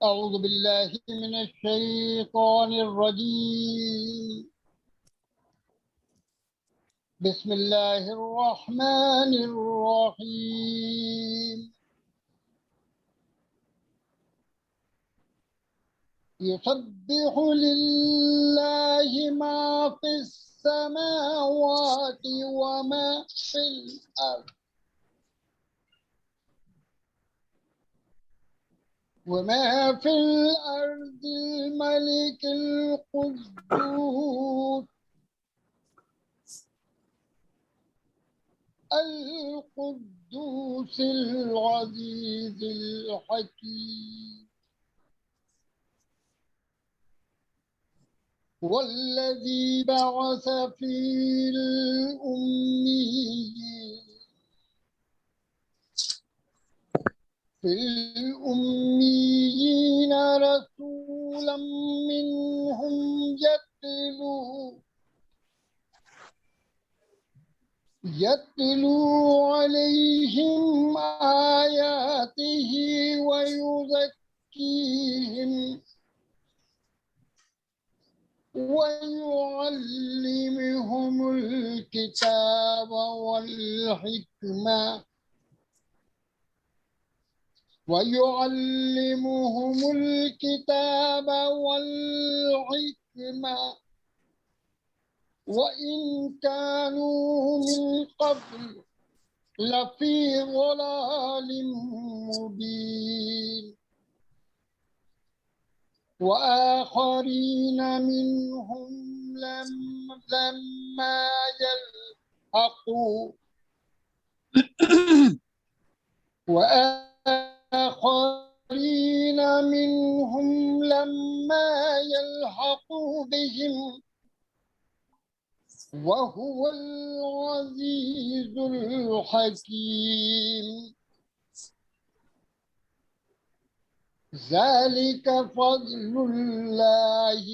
أعوذ بالله من الشيطان الرجيم بسم الله الرحمن الرحيم يسبح لله ما في السماوات وما في الأرض الملك القدوس العزيز الحكيم والذي بعث في الأميين رسولا منهم يتلو عليهم آياته ويعلمهم الكتاب والحكمة وإن كانوا من قبل لفي ضلال مبين وآخرين منهم لما يلحقوا بهم وهو العزيز الحكيم ذلك فضل الله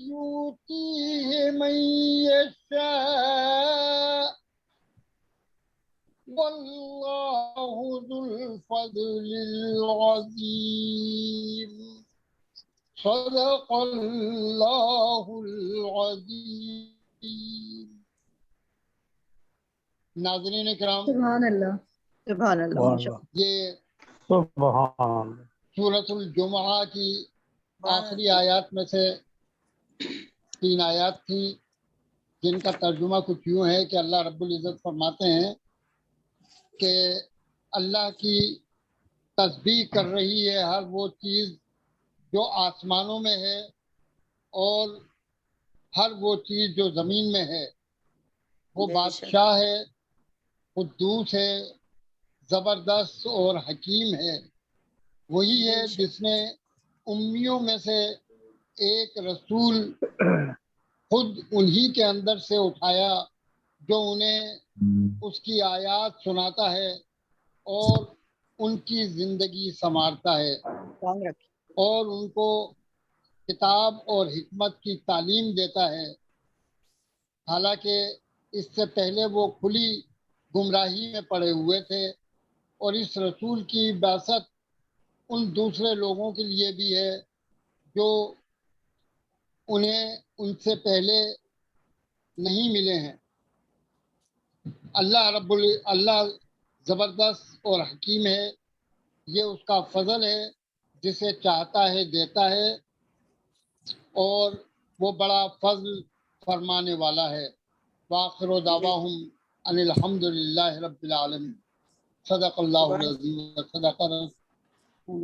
يؤتيه من يشاء والله ذو الفضل العظيم صدق اللہ العظیم. ناظرین کرام، سبحان اللہ سبحان اللہ. یہ سورۃ الجمعہ کی آخری آیات میں سے 3 آیات تھیں جن کا ترجمہ کچھ یوں ہے کہ اللہ رب العزت فرماتے ہیں کہ اللہ کی تسبیح کر رہی ہے ہر وہ چیز جو آسمانوں میں ہے اور ہر وہ چیز جو زمین میں ہے. وہ بادشاہ ہے، قدوس ہے، زبردست اور حکیم ہے. وہی ہے جس نے امیوں میں سے ایک رسول خود انہی کے اندر سے اٹھایا جو انہیں اس کی آیات سناتا ہے اور ان کی زندگی سنوارتا ہے اور ان کو کتاب اور حکمت کی تعلیم دیتا ہے. حالانکہ اس سے پہلے وہ کھلی گمراہی میں پڑے ہوئے تھے اور اس رسول کی بعثت ان دوسرے لوگوں کے لیے بھی ہے جو انہیں ان سے پہلے نہیں ملے ہیں. اللہ زبردست اور حکیم ہے. یہ اس کا فضل ہے، جسے چاہتا ہے دیتا ہے اور وہ بڑا فضل فرمانے والا ہے. وآخر دعواہم ان الحمد للہ رب العالمین. صدق اللہ العظیم صدق رسول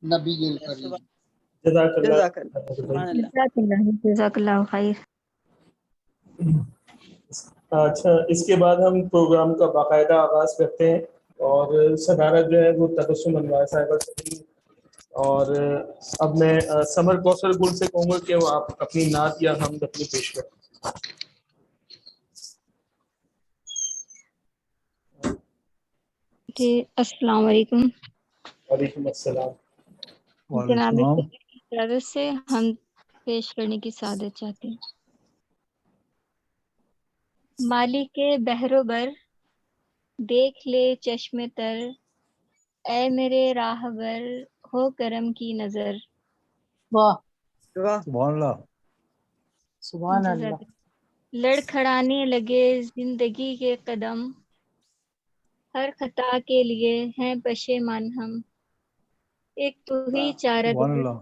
نبی الکریم. جزاک اللہ خیر. اچھا، اس کے بعد ہم پروگرام کا باقاعدہ آغاز کرتے ہیں اور صدارت جو ہے وہ تبسم انوار صاحبہ سے. اور اب میں سمر کوثر گل سے کہوں گا کہ وہ آپ اپنی نعت یا حمد اپنی پیش کریں. جی السلام علیکم. وعلیکم السلام. جناب اجازت سے ہم پیش کرنے کی سعادت چاہتے ہیں. مالک بحر و بر دیکھ لے چشم تر، اے میرے راہبر ہو کرم کی نظر۔ واہ سبحان اللہ۔ سبحان اللہ۔ لڑکھڑانے لگے زندگی کے قدم، ہر خطا کے لیے ہیں پشیمان ہم۔ ایک تو ہی چارہ سبحان در، اللہ۔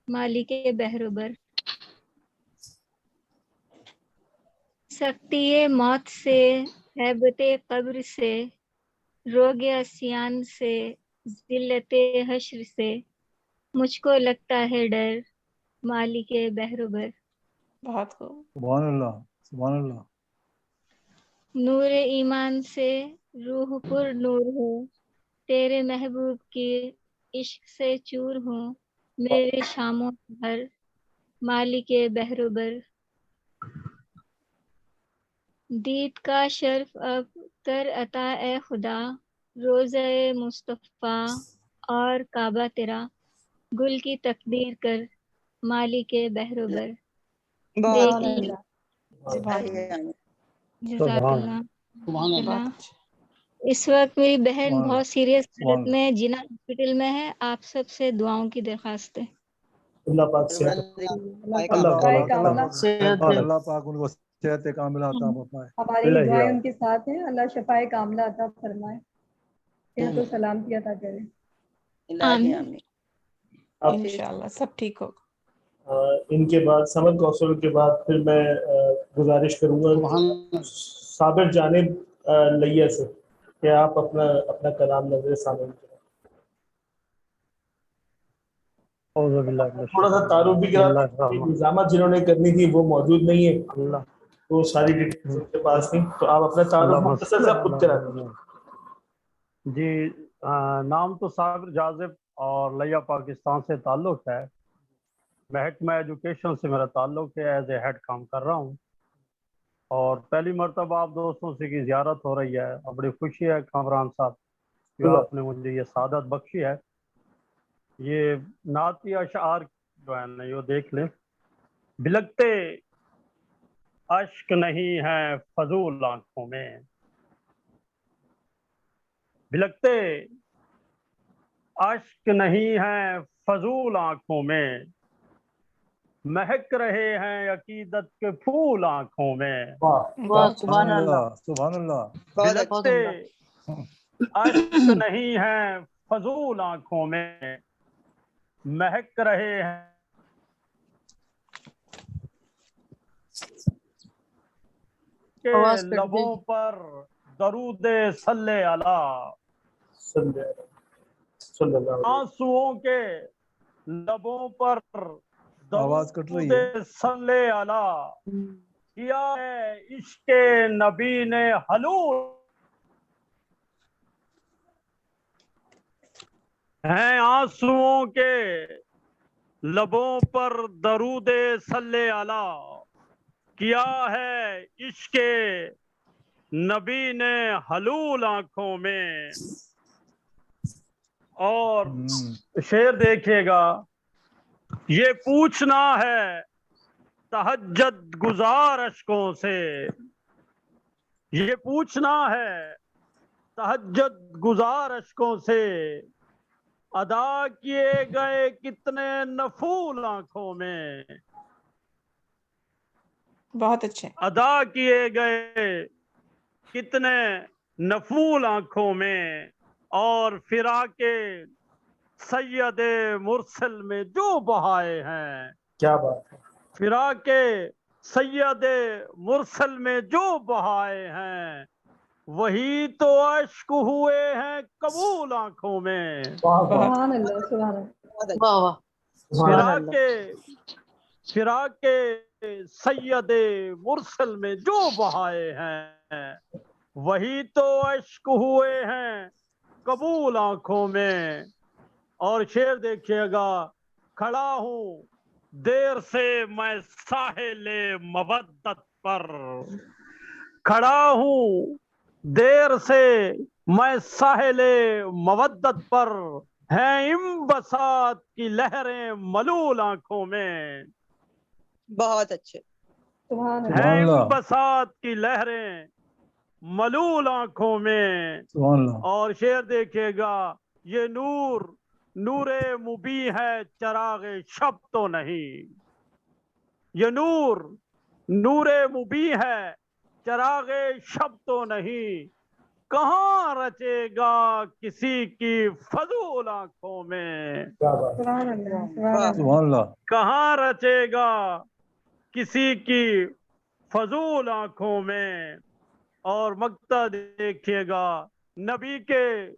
مالک بہروبر۔ سختی موت سے، ہیبت قبر سے، روگ عصیان سے، ذلت حشر سے، مجھ کو لگتا ہے ڈر، مالک بہروبر۔ بہت خوب۔ سبحان اللہ۔ سبحان اللہ۔ نور ایمان سے روح پر نور ہو، تیرے محبوب کی عشق سے چور ہوں، میرے شام و سحر، مالک بہروبر۔ دید کا شرف اب کر عطا اے خدا، روزہ مصطفیٰ اور کعبہ تیرا، گل کی تقدیر کر، مالک بہروبر۔ بہت دیکھیں اللہ۔ سبحان اللہ۔ جزاک اللہ۔ سبحان اللہ۔ بہت اچھا۔ اس وقت میری بہن سبحان بہت سیریس سبحان حالت میں جنا ہاسپٹل میں ہے، آپ سب سے دعاؤں کی درخواست ہے۔ اللہ پاک صحت اللہ پاک پاک صحت دے۔ اللہ پاک ان کو صحت کاملہ عطا فرمائے۔ ہماری بھی دعائیں ان کے ساتھ ہیں، اللہ شفائے کاملہ عطا فرمائے، صحت و سلامتی عطا کرے۔ آمین۔ انشاءاللہ سب ٹھیک ہوگا۔ ان کے بعد سمر کوثر کے بعد پھر میں گزارش کروں گا سبحان اللہ۔ صابر جانب لیہ سے کہ آپ اپنا کلام نظر سامنے کریں۔ تھوڑا سا تعارف بھی کرا، الزامات جنہوں نے کرنی تھی وہ موجود نہیں ہے، تو ساری ڈیٹیلز ان کے پاس نہیں، تو آپ اپنا تعارف مختصر سا خود کرا دیں۔ جی نام تو صابر جاذب اور لیہ پاکستان سے تعلق ہے، محکمہ ایجوکیشن سے میرا تعلق ہے، ایز اے ہیڈ کام کر رہا ہوں، اور پہلی مرتبہ آپ دوستوں سے کی زیارت ہو رہی ہے، اور بڑی خوشی ہے کامران صاحب جو آپ نے مجھے یہ سعادت بخشی ہے۔ یہ نعتی اشعار جو ہے نا یہ دیکھ لیں۔ بلکتے اشک نہیں ہے فضول آنکھوں میں، بلکتے اشک نہیں ہے فضول آنکھوں میں، مہک رہے ہیں عقیدت کے پھول آنکھوں میں۔ واہ سبحان اللہ۔ سبحان اللہ۔ بلکتے اشک نہیں ہے فضول آنکھوں میں، مہک رہے ہیں کے لبوں پر درود صلی علی، آنسوؤں کے لبوں پر آواز کٹ رہی ہے۔ درود صلی علی، کیا ہے عشق نبی نے حلول، ہیں آنسوؤں کے لبوں پر درود صلی علی، کیا ہے عشق نبی نے حلول آنکھوں میں۔ اور شعر دیکھیے گا، یہ پوچھنا ہے تہجد گزار اشکوں سے، یہ پوچھنا ہے تہجد گزار اشکوں سے، ادا کیے گئے کتنے نفول آنکھوں میں، بہت اچھے۔ ادا کیے گئے کتنے نفول آنکھوں میں، اور فراق سید مرسل میں جو بہائے ہیں، کیا بات ہے۔ فراق سید مرسل میں جو بہائے ہیں، وہی تو اشک ہوئے ہیں قبول آنکھوں میں۔ سبحان اللہ، سبحان اللہ۔ واہ واہ سبحان اللہ۔ فراق سید مرسل میں جو بہائے ہیں، وہی تو اشک ہوئے ہیں قبول آنکھوں میں۔ اور شعر دیکھیے گا، کھڑا ہوں دیر سے میں ساحل مودت پر، کھڑا ہوں دیر سے میں ساحل مودت پر، ہیں انبساط کی لہریں ملول آنکھوں میں، بہت اچھے۔ سبحان اللہ۔ ہیں انبساط کی لہریں मलूल आंखों में। सुभान अल्लाह। और शेर देखिएगा, ये नूर नूरे मुबी है, चरागे शब तो नहीं। ये नूर नूरे मुबी है, चरागे शब तो नहीं। कहाँ रचेगा किसी की फजूल आंखों में। क्या बात है। सुभान अल्लाह, सुभान अल्लाह। सुभान अल्लाह। कहाँ रचेगा किसी की फजूल आंखों में। और मक्ता देखिएगा, नबी के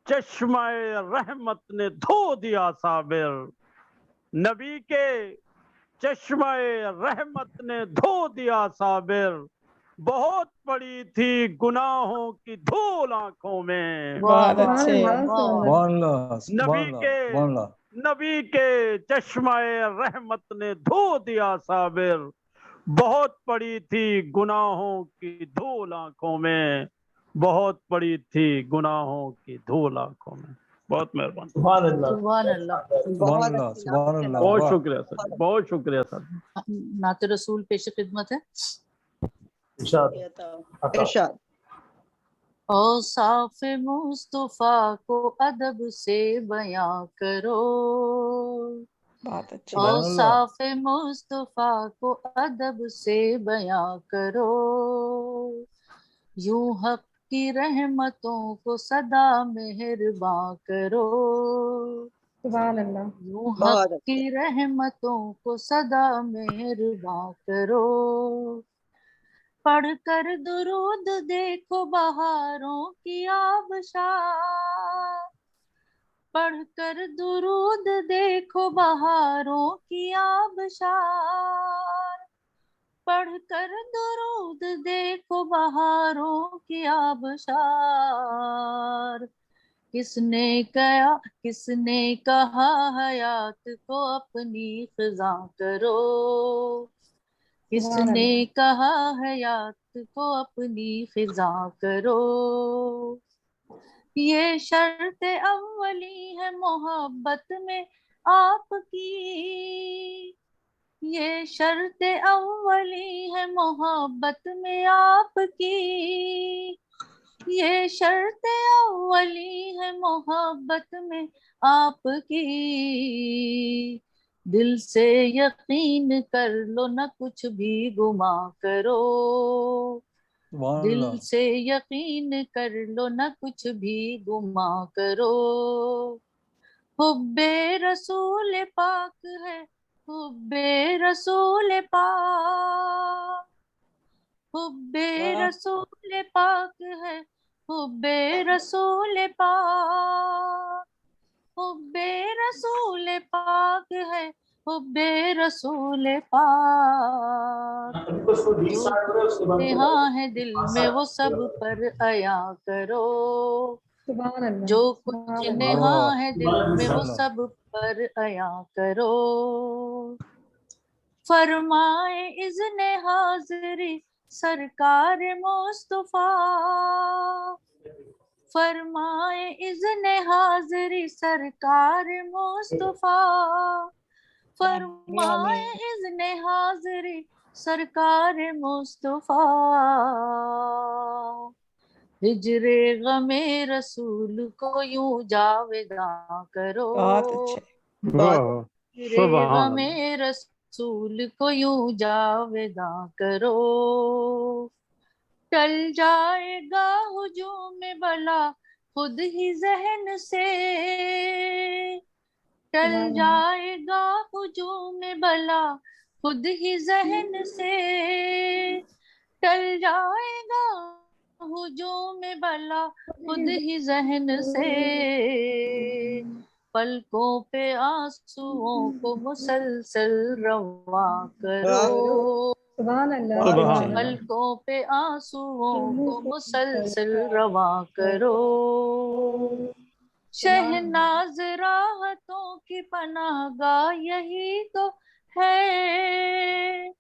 चश्माए रहमत ने धो दिया साबिर। नबी के चश्माए रहमत ने धो दिया साबिर। बहुत पड़ी थी गुनाहों की धूल आंखों में। बहुत सुभान अच्छे। अल्लाह, सुभान अल्लाह। सुभान अल्लाह। सुभान नबी अल्लाह। के सुभान अल्लाह। नबी के चश्माए रहमत ने धो दिया साबिर। बहुत पड़ी थी गुनाहों की धूल आंखों में। बहुत पड़ी थी गुनाहों की धूल आंखों में। बहुत मेहरबानी। सुभान अल्लाह। सुभान अल्लाह। सुभान बहुत अल्लाह। अच्छी सुभान नात अल्लाह। बहुत वाह। शुक्रिया सर, बहुत शुक्रिया सर। नात रसूल पेश खिदमत है। इरशाद। अता। इरशाद। औसाफ मुस्तफा को अदब से बयां करो। बहुत अच्छे। सुभान अल्लाह। औसाफ मुस्तफा को अदब से बयां करो। यूं हक की रहमतों को सदा मेहरबान करो। सुभान अल्लाह। यूं हक की रहमतों को सदा मेहरबान करो। पढ़कर दुरूद देखो बहारों की आबशार। पढ़कर दुरूद देखो बहारों की आबशार। पढ़कर दुरूद देखो बहारों की आबशार। किसने कहा हयात को अपनी खिज़ा करो। सुभान किसने अल्लाह। कहा हयात को अपनी खिज़ा करो। ये शर्त अव्वली है मोहब्बत में आपकी। ये शर्त अव्वली है मोहब्बत में आपकी। ये शर्त अव्वली है मोहब्बत में आपकी। दिल से यकीन कर लो न कुछ भी गुमा करो। सुभान दिल अल्लाह। से यकीन कर लो न कुछ भी गुमा करो। हुब्बे रसूल पाक है, हुब्बे रसूल पाक। हुब्बे रसूल पाक है, हुब्बे रसूल पाक। हुब्बे रसूल पाक है, हुब्बे रसूल पाक। जो यहाँ है दिल में वो सब पर अया करो। सुभान अल्लाह। जो सुभान कुछ अल्लाह। नेहा है दिल में वो अल्लाह। सब पर अया करो। फरमाए इज़्ने हाज़िरी सरकार मुस्तफा। फरमाए इज़्ने हाज़िरी सरकार मुस्तफा। फरमाए इज़्ने हाज़िरी सरकार मुस्तफा। हिजरे गमे रसूल को यूं जावेदा करो। बहुत अच्छे। हिजरे सुभान गमे रसूल को यूं जावेदा करो। टल जाएगा हुजूम बला खुद ही जहन से। टल सुभान अल्लाह। जाएगा हुजूम बला खुद ही जहन से। टल जाएगा हुजूम बला खुद ही जहन से। पलकों पे आंसुओं को मुसलसल रवा करो। सुभान अल्लाह। बहुत सुभान अच्छे। अल्लाह। पलकों पे आंसुओं को मुसलसल रवा करो। शहनाज राहतों की पनाहगाह यही तो है।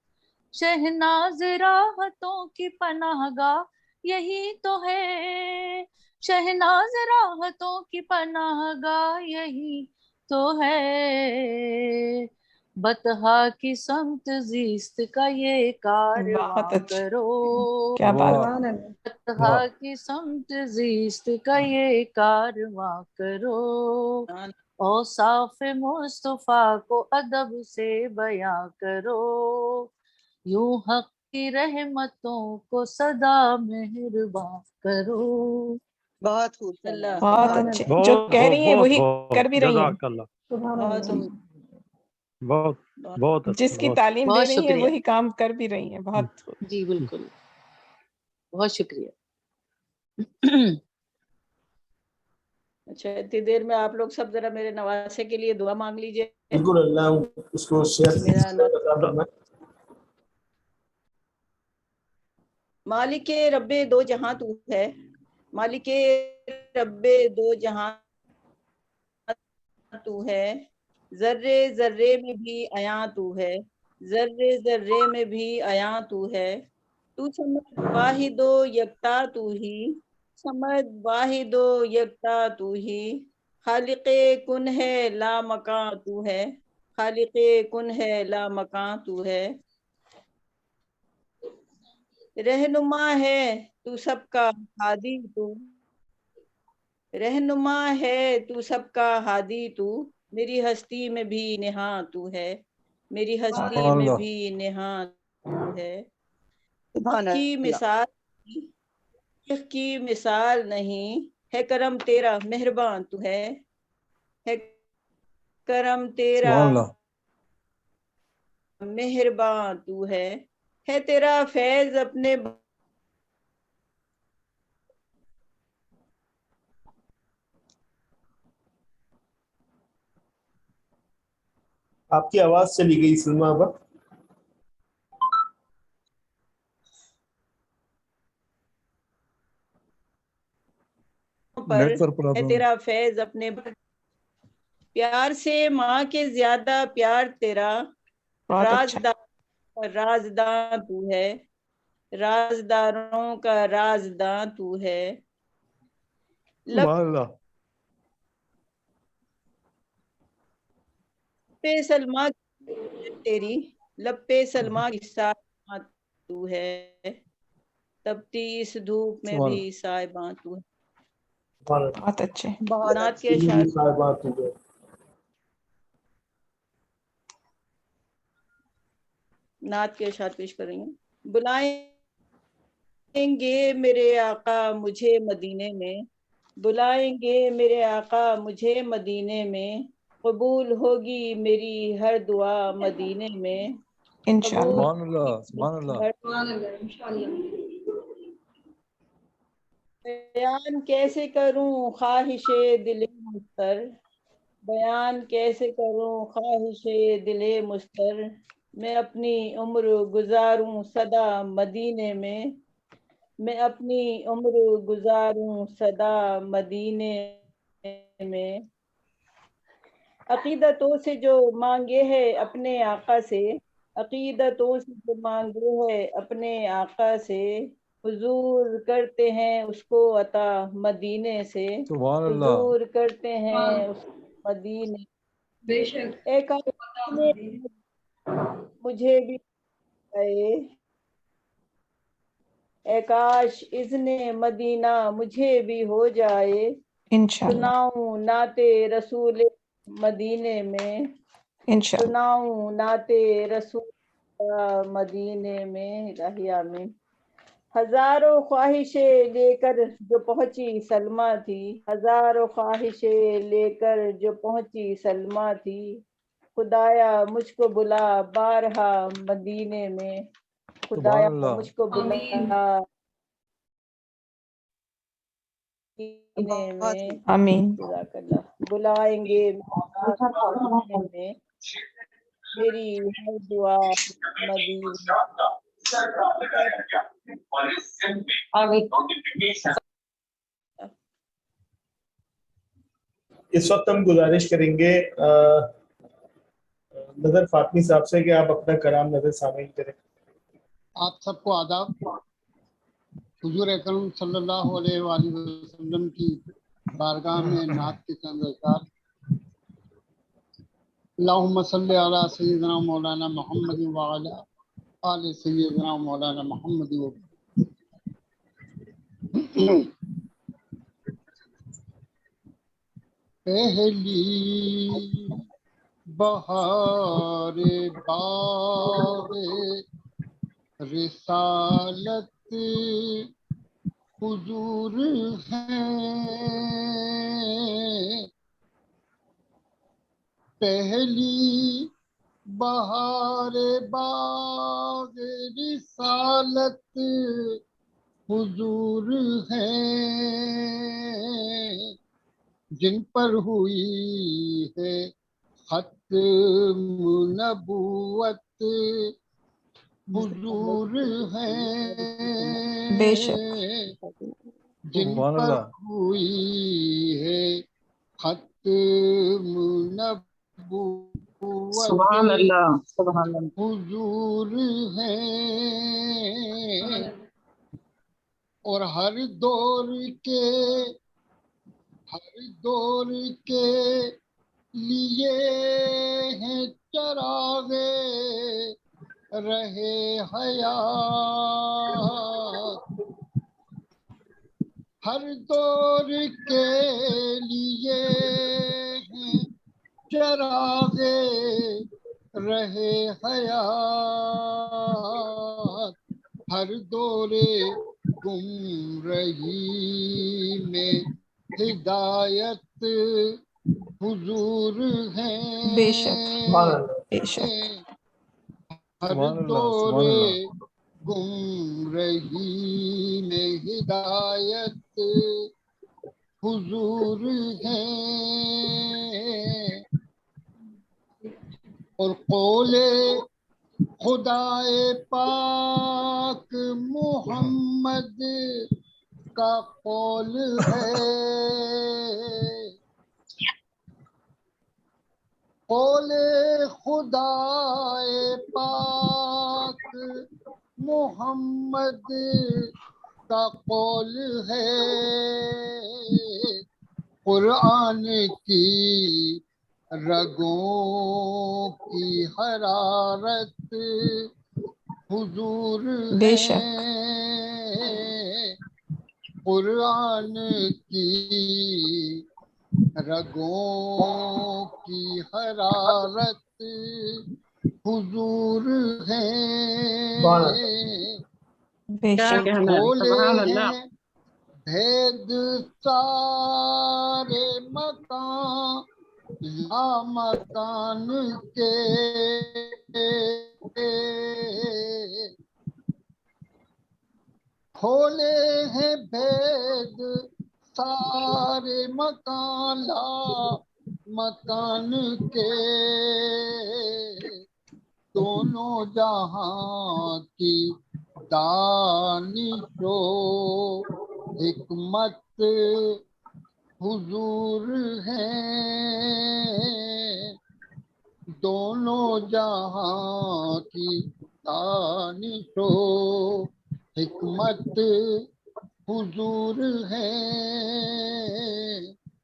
शहनाज राहतों की पनाहगाह यही तो है। शहनाज राहतों की पनाहगाह यही तो है। बतहा की समत जीस्त का ये कारवां बहुत अच्छा। करो, क्या बात। वाह सुभान अल्लाह। बतहा की समत जीस्त का ये कारवां करो, औसाफ मुस्तफा को अदब से बयां करो, यूं हक की रहमतों को सदा मेहरबान करो। बहुत खूब अल्लाह बहुत सुभान अच्छे, अल्लाह। जो बहुत कह रही हैं बहुत वही बहुत कर भी रही हैं। जज़ाकल्लाह। सुभान बहुत अल्लाह। बहुत बहुत अच्छे, जिसकी बहुत तालीम दे बहुत रही हैं शुक्रिया। वही काम कर भी रही हैं। बहुत जी बिल्कुल, बहुत शुक्रिया। अच्छा, इतनी देर में आप लोग सब जरा मेरे नवासे के लिए दुआ मांग लीजिए। बिल्कुल, अल्लाह उसको मेरा सेहत अता फरमाए। मालिक रब्बे दो जहां तू है, मालिक रब्बे दो जहां तू है, जर्रे जर्रे में भी अया तू है, जर्रे जर्रे में भी अया तू है, तू समद वाहिदो यकता तू ही, समद वाहिदो यकता तू ही, खालिके कुन है ला मकां तू है, खालिके कुन है ला मकां तू है, रहनुमा है तू सबका हादी तू, रहनुमा है तू सबका हादी तू, मेरी हस्ती में भी नेहा तू है, मेरी हस्ती में अल्लाह। भी नेहा तू है, सुभान की अल्लाह। मिसाल की मिसाल नहीं है, करम तेरा मेहरबान तू है करम तेरा सुभान अल्लाह। मेहरबान तू है तेरा फैज अपने आपकी आवाज चली गई सलमा अबा। पर नेटवर्क है प्रॉब्लम। तेरा फैज अपने प्यार से माँ के ज्यादा प्यार तेरा, बहुत अच्छा। राजदार राजदां तू है, राजदारों का राजदां तू है, लब सुभान अल्लाह। पे सलमा तेरी, लब पे सलमा की साइबां तू है, तपती इस धूप में सुभान भी साइबां तू है। बहुत अच्छे। बहुत नात अच्छी। के अशार साहिबात हो गए। नात के अशार पेश कर रही हूँ। बुलाएंगे मेरे आका मुझे मदीने में, बुलाएंगे मेरे आका मुझे मदीने में, कबूल होगी मेरी हर दुआ मदीने में, इंशाल्लाह। सुभान अल्लाह। सुभान अल्लाह। सुभान अल्लाह। इंशाअल्लाह। बयान कैसे करूं ख्वाहिशे दिले मुस्तर, बयान कैसे करूं ख्वाहिशे दिले मुस्तर, मैं अपनी उम्र गुजारूं सदा मदीने में, मैं अपनी उम्र गुजारूं सदा मदीने में, अकीदतों से जो मांगे है अपने आका से, अकीदतों से जो मांगे है अपने आका से, हुजूर करते हैं उसको अता मदीने से, सुभान अल्लाह। हुजूर करते हैं उस मदीने। बेशक एक ने मुझे भी आए, ए काश इज़्ने मदीना मुझे भी हो जाए, इंशाल्लाह। सुनाऊं नाते रसूल मदीने में, इंशाल्लाह। सुनाऊं नाते रसूल मदीने में। इलाही आमीन। हजारों ख्वाहिशें लेकर जो पहुंची सलमा थी, हजारों ख्वाहिशें लेकर जो पहुंची सलमा थी, खुदाया मुझको बुला बारहा मदीने में, सुभान खुदाया अल्लाह। मुझको बुला मदीने बहुत में। आमीन। जज़ाकल्लाह। बुलाएंगे मदीने में, मेरी हर दुआ मदीने। इस वक्त हम गुजारिश करेंगे नजर फातमी साहब से कि आप अपना कलाम नजर सामीन करें। आप सबको आदाब। हुजूर अकरम सल्लल्लाहु अलैहि वसल्लम की बारगाह में नात के चंद अज़कार। اللهم صل على سيدنا مولانا محمد وعلى آل سيدنا مولانا محمد پہلی بہار باغ رسالت حضور ہیں، پہلی بہار باغ رسالت حضور ہیں، جن پر ہوئی ہے ختم نبوت حضور ہیں، بے شک جن سبحان پر اللہ ہوئی ہے ختم نبوت سبحان اللہ سبحان اللہ حضور ہیں، اور ہر دور کے لیے ہیں چراغے رہے حیات، ہر دور کے لیے ہیں چراغے رہے حیات، ہر دور گمرہی میں ہدایت حضور ہیں، بے شک بے شک ہر سبحان اللہ دور سبحان اللہ گمرہی میں ہدایت حضور ہیں، اور قول خدائے پاک محمد کا قول ہے، قول خدائے پاک محمد کا قول ہے، قرآن کی رگوں کی حرارت حضور بے ہیں، شک قرآن کی رگوں کی حرارت حضور ہیں، بے شک کھولے ہیں بھید سارے مکان لا مکان کے، کھولے ہیں بھید سارے مکان لا مکان کے، دونوں جہاں کی دانش و حکمت حضور ہیں، دونوں جہاں کی دانش و حکمت حضور ہیں،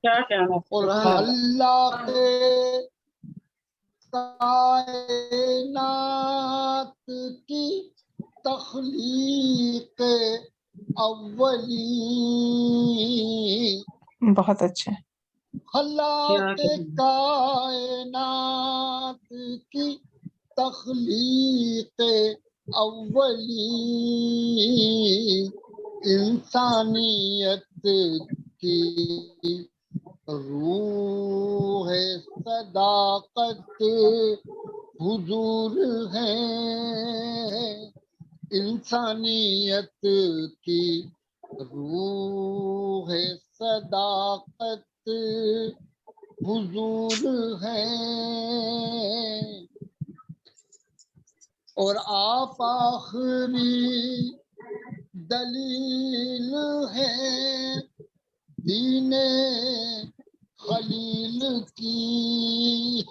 کیا کہنا اور سبحان اللہ خلاق کائنات کی تخلیق اولی، بہت اچھے خلاق کائنات کی تخلیق اولی، انسانیت کی روح صداقت حضور ہیں، انسانیت کی روح صداقت حضور ہیں، اور آپ آخری دلیل ہیں دین خلیل کی،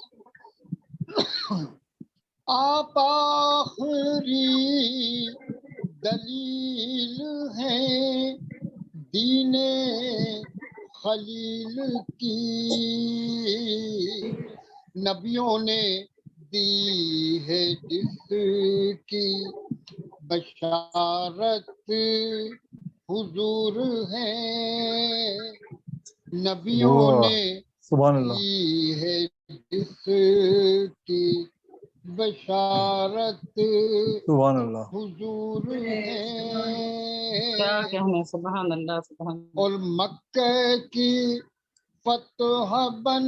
آپ آخری دلیل ہیں دین خلیل کی، نبیوں نے دی ہے جس کی بشارت حضور ہیں، نبیوں نے سبحان اللہ دی ہے جس کی بشارت سبحان اللہ حضور ہیں، کیا کہنے، سبحان اللہ سبحان اللہ. اور مکہ کی فتح بن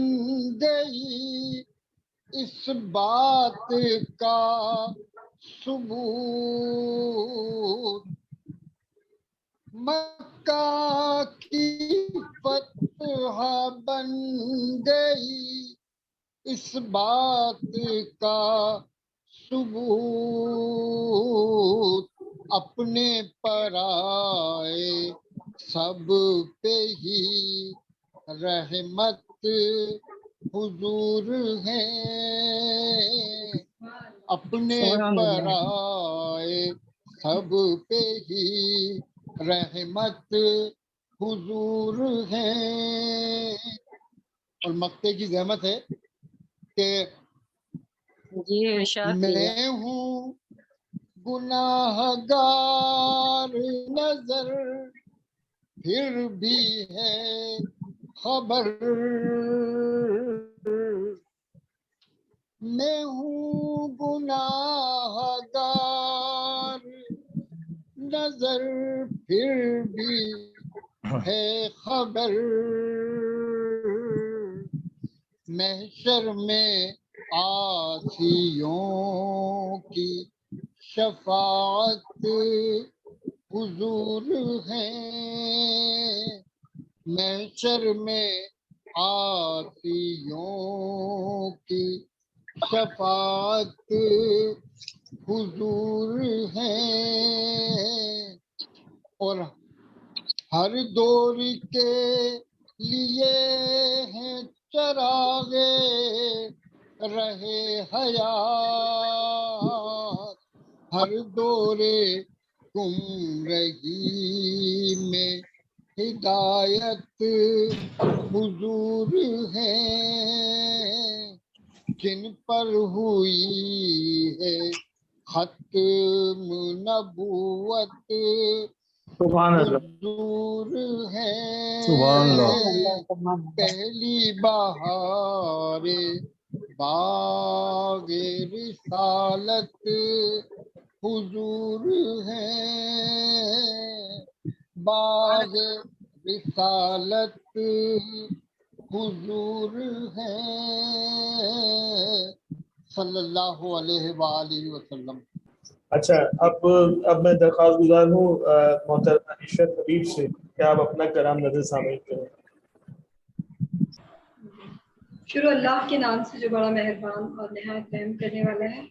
گئی اس بات کا ثبوت، مکہ کی فتح بن گئی اس بات کا ثبوت، اپنے پرائے سب پہ ہی رحمت حضور ہیں، اپنے سبحان اللہ. پرائے سب پہ ہی رحمت حضور ہیں. اور مکے کی زحمت ہے کہ جی ارشاد کیجیے. میں ہوں گناہگار نظر پھر بھی ہے خبر، میں ہوں گناہگار نظر پھر بھی ہے خبر، محشر میں عاصیوں کی شفاعت حضور ہیں، محشر میں عاصیوں کی شفاعت حضور ہیں، اور ہر دور کے لیے ہیں چراغے رہے حیات، ہر دورے گمرہی میں ہدایت حضور ہیں، جن پر ہوئی ہے ختم نبوت سبحان اللہ. حضور ہیں، سبحان اللہ. پہلی بہار باغ رسالت حضور ہیں، باغ رسالت حضور ہیں، صلی اللہ علیہ وآلہ وسلم. اچھا، اب میں درخواست گزار ہوں محترمہ عشرت حبیب سے کہ آپ اپنا کلام نظر سامعین کریں. شروع اللہ کے نام سے جو بڑا مہربان اور نہایت رحم کرنے والا ہے،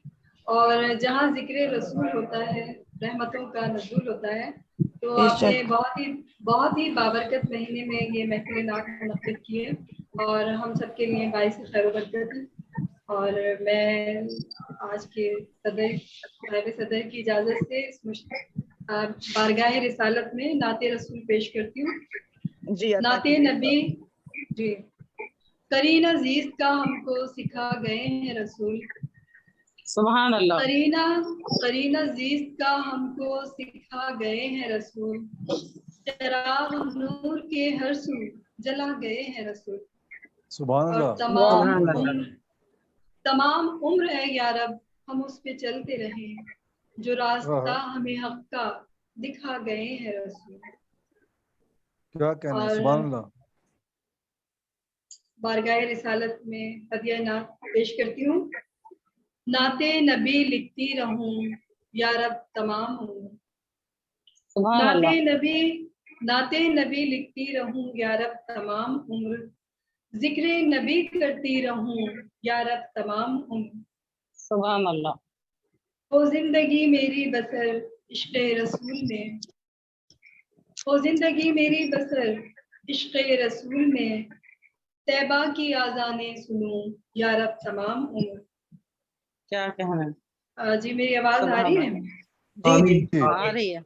اور جہاں ذکر رسول ہوتا ہے رحمتوں کا نزول ہوتا ہے. تو آپ نے بہت ہی بابرکت مہینے میں یہ محفل نعت منعقد کی ہے اور ہم سب کے لیے باعث خیر و برکت ہے. اور میں آج کے نائب صدر کی اجازت سے اس بارگاہ رسالت میں نعت رسول پیش کرتی ہوں. جی نعت نبی. جی. قرین عزیز کا ہم کو سکھا گئے ہیں رسول، سبحان اللہ. قرین عزیز کا ہم کو سکھا گئے ہیں رسول، چراغ نور کے ہر سو جلا گئے ہیں رسول، سبحان اور اللہ. تمام عمر ہے یا رب ہم اس پہ چلتے رہیں، جو راستہ ہمیں حق کا دکھا گئے ہیں رسول. کیا کہنا ہے، اور سبحان اللہ. بارگاہ رسالت میں ہدیہ نعت پیش کرتی ہوں. نعت نبی لکھتی رہوں یا رب تمام عمر، سبحان نعت اللہ. نبی لکھتی رہوں یا رب تمام عمر، ذکر نبی کرتی رہوں یا رب تمام عمر، سبحان اللہ. ہو زندگی میری بسر عشق رسول میں، ہو زندگی میری بسر عشق رسول میں، طیبہ کی آذانیں سنوں یا رب تمام عمر. کیا کہنا ہے. جی میری آواز آ رہی ہے؟ جی آ رہی ہے.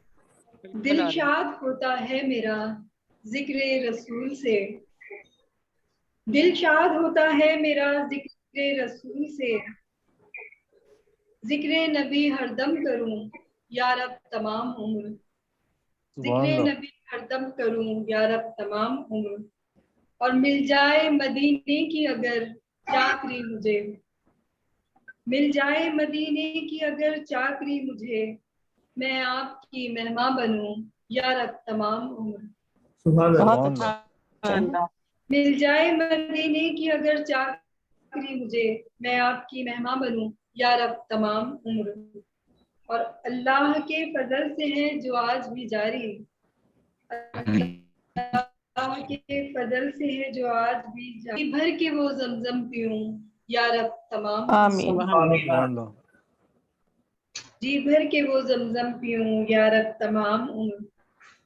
دل شاد ہوتا ہے میرا ذکر رسول سے، دل شاد ہوتا ہے میرا ذکر रसूल से जिक्र नबी हरदम करूं या रब तमाम उम्र, सुभान जिक्र अल्लाह। नबी हरदम करूं या रब तमाम उम्र, और मिल जाए मदीने की अगर चाकरी मुझे, मिल जाए मदीने की अगर चाकरी मुझे, मैं आपकी मेहमा बनूं या रब तमाम उम्र। सुभान अल्लाह। बहुत सुभान अच्छा अल्लाह। मिल जाए मदीने की अगर चाकरी मुझे, मैं आपकी मेहमा बनूं या रब तमाम उम्र, और अल्लाह के फजल से है जो आज भी जारी, अल्लाह के फजल से है जो आज भी जारी, भर के वो जमजम पीऊं या रब तमाम आमीन। सुभान अल्लाह। जी भर के वो जमजम पीऊं या रब तमाम उम्र,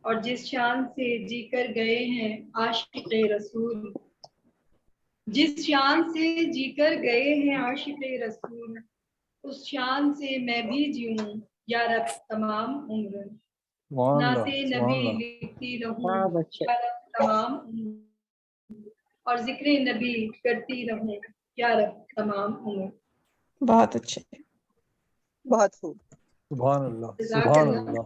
और जिस शान से जीकर गए हैं आशिक रसूल, जिस शान से जीकर गए हैं आशिक रसूल, उस शान से मैं भी जीऊं या रब तमाम उम्र, सुभान अल्लाह। नाते सुभान नबी अल्लाह। लिखती रहूं या रब तमाम उम्र, और जिक्र नबी करती रहूं या रब तमाम उम्र। बहुत अच्छे। बहुत खूब। सुभान अल्लाह। जज़ाक सुभान अल्लाह। अल्लाह।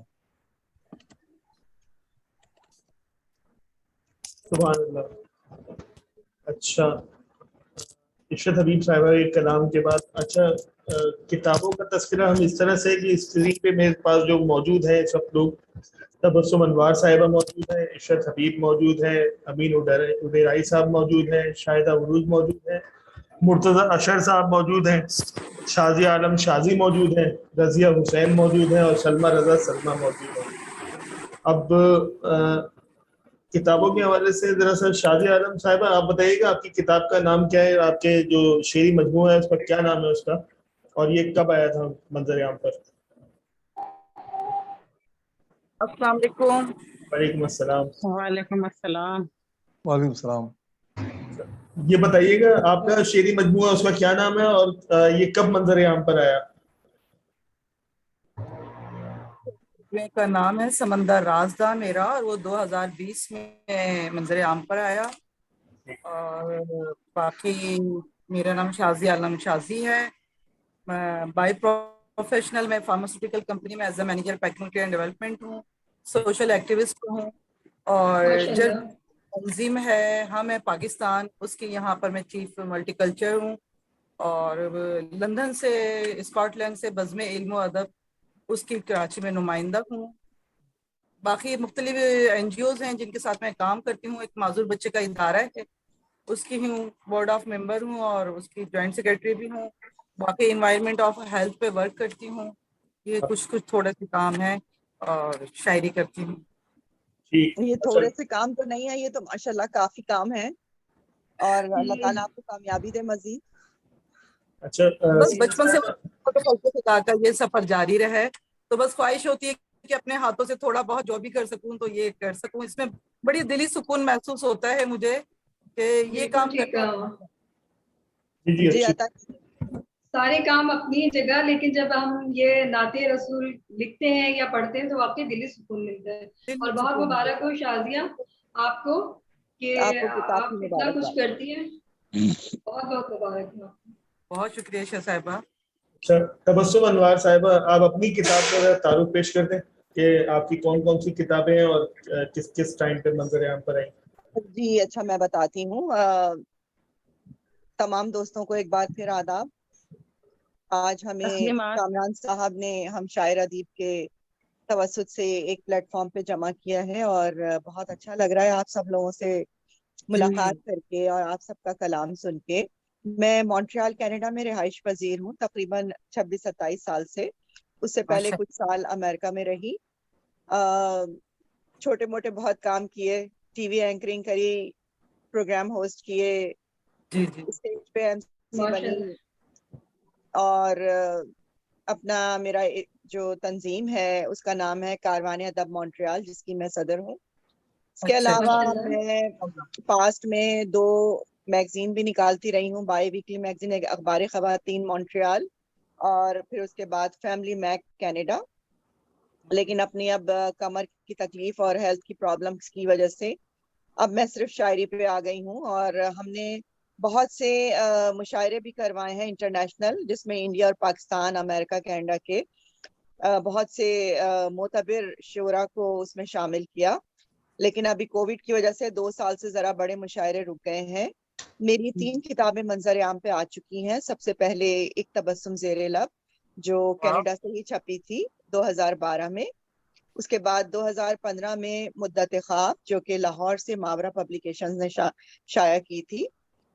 सुभान अल्लाह। अच्छा, इशरत हबीब साहिबा के कलाम के बाद अच्छा किताबों का तस्करा हम इस तरह से कि स्क्रीन पे मेरे पास जो मौजूद है सब लोग, तबस्सुम अनवार साहिबा मौजूद है, इशरत हबीब मौजूद है, अमीन उडेराई साहब मौजूद है, शाहिदा उरूज मौजूद है, मुर्तज़ा अशर साहब मौजूद हैं, शाजी आलम शाजी मौजूद हैं, रज़िया हुसैन मौजूद हैं और सलमा रज़ा सलमा मौजूद हैं। अब किताबों के हवाले से जरा सा शादी आलम साहिबा आप बताइएगा आपकी किताब का नाम क्या है, आपके जो शेरी मजमूआ है उसका क्या नाम है उसका, और ये कब आया था मंजर आम पर? अस्सलाम वालेकुम। वालेकुम अस्सलाम। वालेकुम अस्सलाम। वालेकुम सलाम। ये बताइएगा आपका शेरी मजमूआ उसका क्या नाम है और ये कब मंजर आम पर आया? का नाम है समंदर राजदा मेरा, और वो 2020 में मंजर आम पर आया। और बाकी मेरा नाम शाजी आलम शाजी है। बाय प्रोफेशनल मैं फार्मास्यूटिकल कंपनी में as a manager packing and development हूँ, सोशल एक्टिविस्ट हूँ, और माशाल्लाह। तंजीम है हम है पाकिस्तान, उसकी यहाँ पर मैं चीफ मल्टीकल्चर हूँ। और लंदन से स्कॉटलैंड से बज़्म इल्म व अदब उसकी कराची में नुमाइंदा हूँ। बाकी मुख्तलिफ NGOs हैं जिनके साथ मैं काम करती हूँ। एक माजूर बच्चे का इदारा है, उसकी हूँ बोर्ड ऑफ मेंबर हूँ और उसकी जॉइंट सेक्रेटरी भी हूँ। बाकी इन्वायरमेंट ऑफ हेल्थ पे वर्क करती हूँ। ये कुछ थोड़े से काम है, और शायरी करती हूँ। ये थोड़े से काम तो नहीं है, ये तो माशाल्लाह काफी काम है, और अल्लाह ताला आपको कामयाबी दे मजीद। अच्छा बस बचपन से खुदा का ये सफर जारी रहे, तो बस ख्वाहिश होती है कि अपने हाथों से थोड़ा बहुत जो भी कर सकूं तो ये कर सकूं। इसमें बड़ी दिली सुकून महसूस होता है मुझे कि ये काम करना। जी अता सारे काम अपनी जगह, लेकिन जब हम ये नाते रसूल लिखते हैं या पढ़ते हैं तो वाकई दिली सुकून मिलता है। और बहुत मुबारक हो शाजिया आपको कि आपको किताब आप की इतना कुछ मुबारकबाद। करती हैं। बहुत बहुत मुबारक हो। बहुत शुक्रिया शाह साहिबा। अच्छा, तबस्सुम अनवार साहिबा आप अपनी किताब का तारुफ पेश कर दें कि आपकी कौन कौन सी किताबें हैं और किस किस टाइम पे मंजर आम पर आई। जी अच्छा, मैं बताती हूँ। तमाम दोस्तों को एक बार फिर आदाब। आज हमें कामरान साहब ने हम शायर अदीब के तवसुत से एक प्लेटफॉर्म पे जमा किया है, और बहुत अच्छा लग रहा है आप सब लोगों से मुलाकात करके और आप सबका कलाम सुन के। मैं मॉन्ट्रियल कनाडा में रिहाइश पजीर हूँ तकरीबन 26-27 साल से। उससे पहले कुछ साल अमेरिका में रही। छोटे मोटे बहुत काम किए, टीवी एंकरिंग करी, प्रोग्राम होस्ट किए, स्टेज पे MC बनी, और अपना मेरा जो तंजीम है उसका नाम है कारवान अदब मॉन्ट्रियल, जिसकी मैं सदर हूँ। इसके अलावा मैं पास्ट में 2 मैगजीन भी निकालती रही हूँ, बाई वीकली मैगजीन एक अखबार ख़वातीन मॉन्ट्रियल, और फिर उसके बाद फैमिली मैक कनाडा। लेकिन अपनी अब कमर की तकलीफ और हेल्थ की प्रॉब्लम्स की वजह से अब मैं सिर्फ शायरी पे आ गई हूँ। और हमने بہت سے مشاعرے بھی کروائے ہیں انٹرنیشنل، جس میں انڈیا اور پاکستان، امریکہ، کینیڈا کے بہت سے معتبر شعراء کو اس میں شامل کیا. لیکن ابھی کووڈ کی وجہ سے 2 سال سے ذرا بڑے مشاعرے رک گئے ہیں. میری 3 کتابیں منظر عام پہ آ چکی ہیں. سب سے پہلے ایک تبسم زیر لب جو کینیڈا سے ہی چھپی تھی 2012 میں. اس کے بعد 2015 میں مدت خواب جو کہ لاہور سے ماورا پبلیکیشنز نے شائع کی تھی.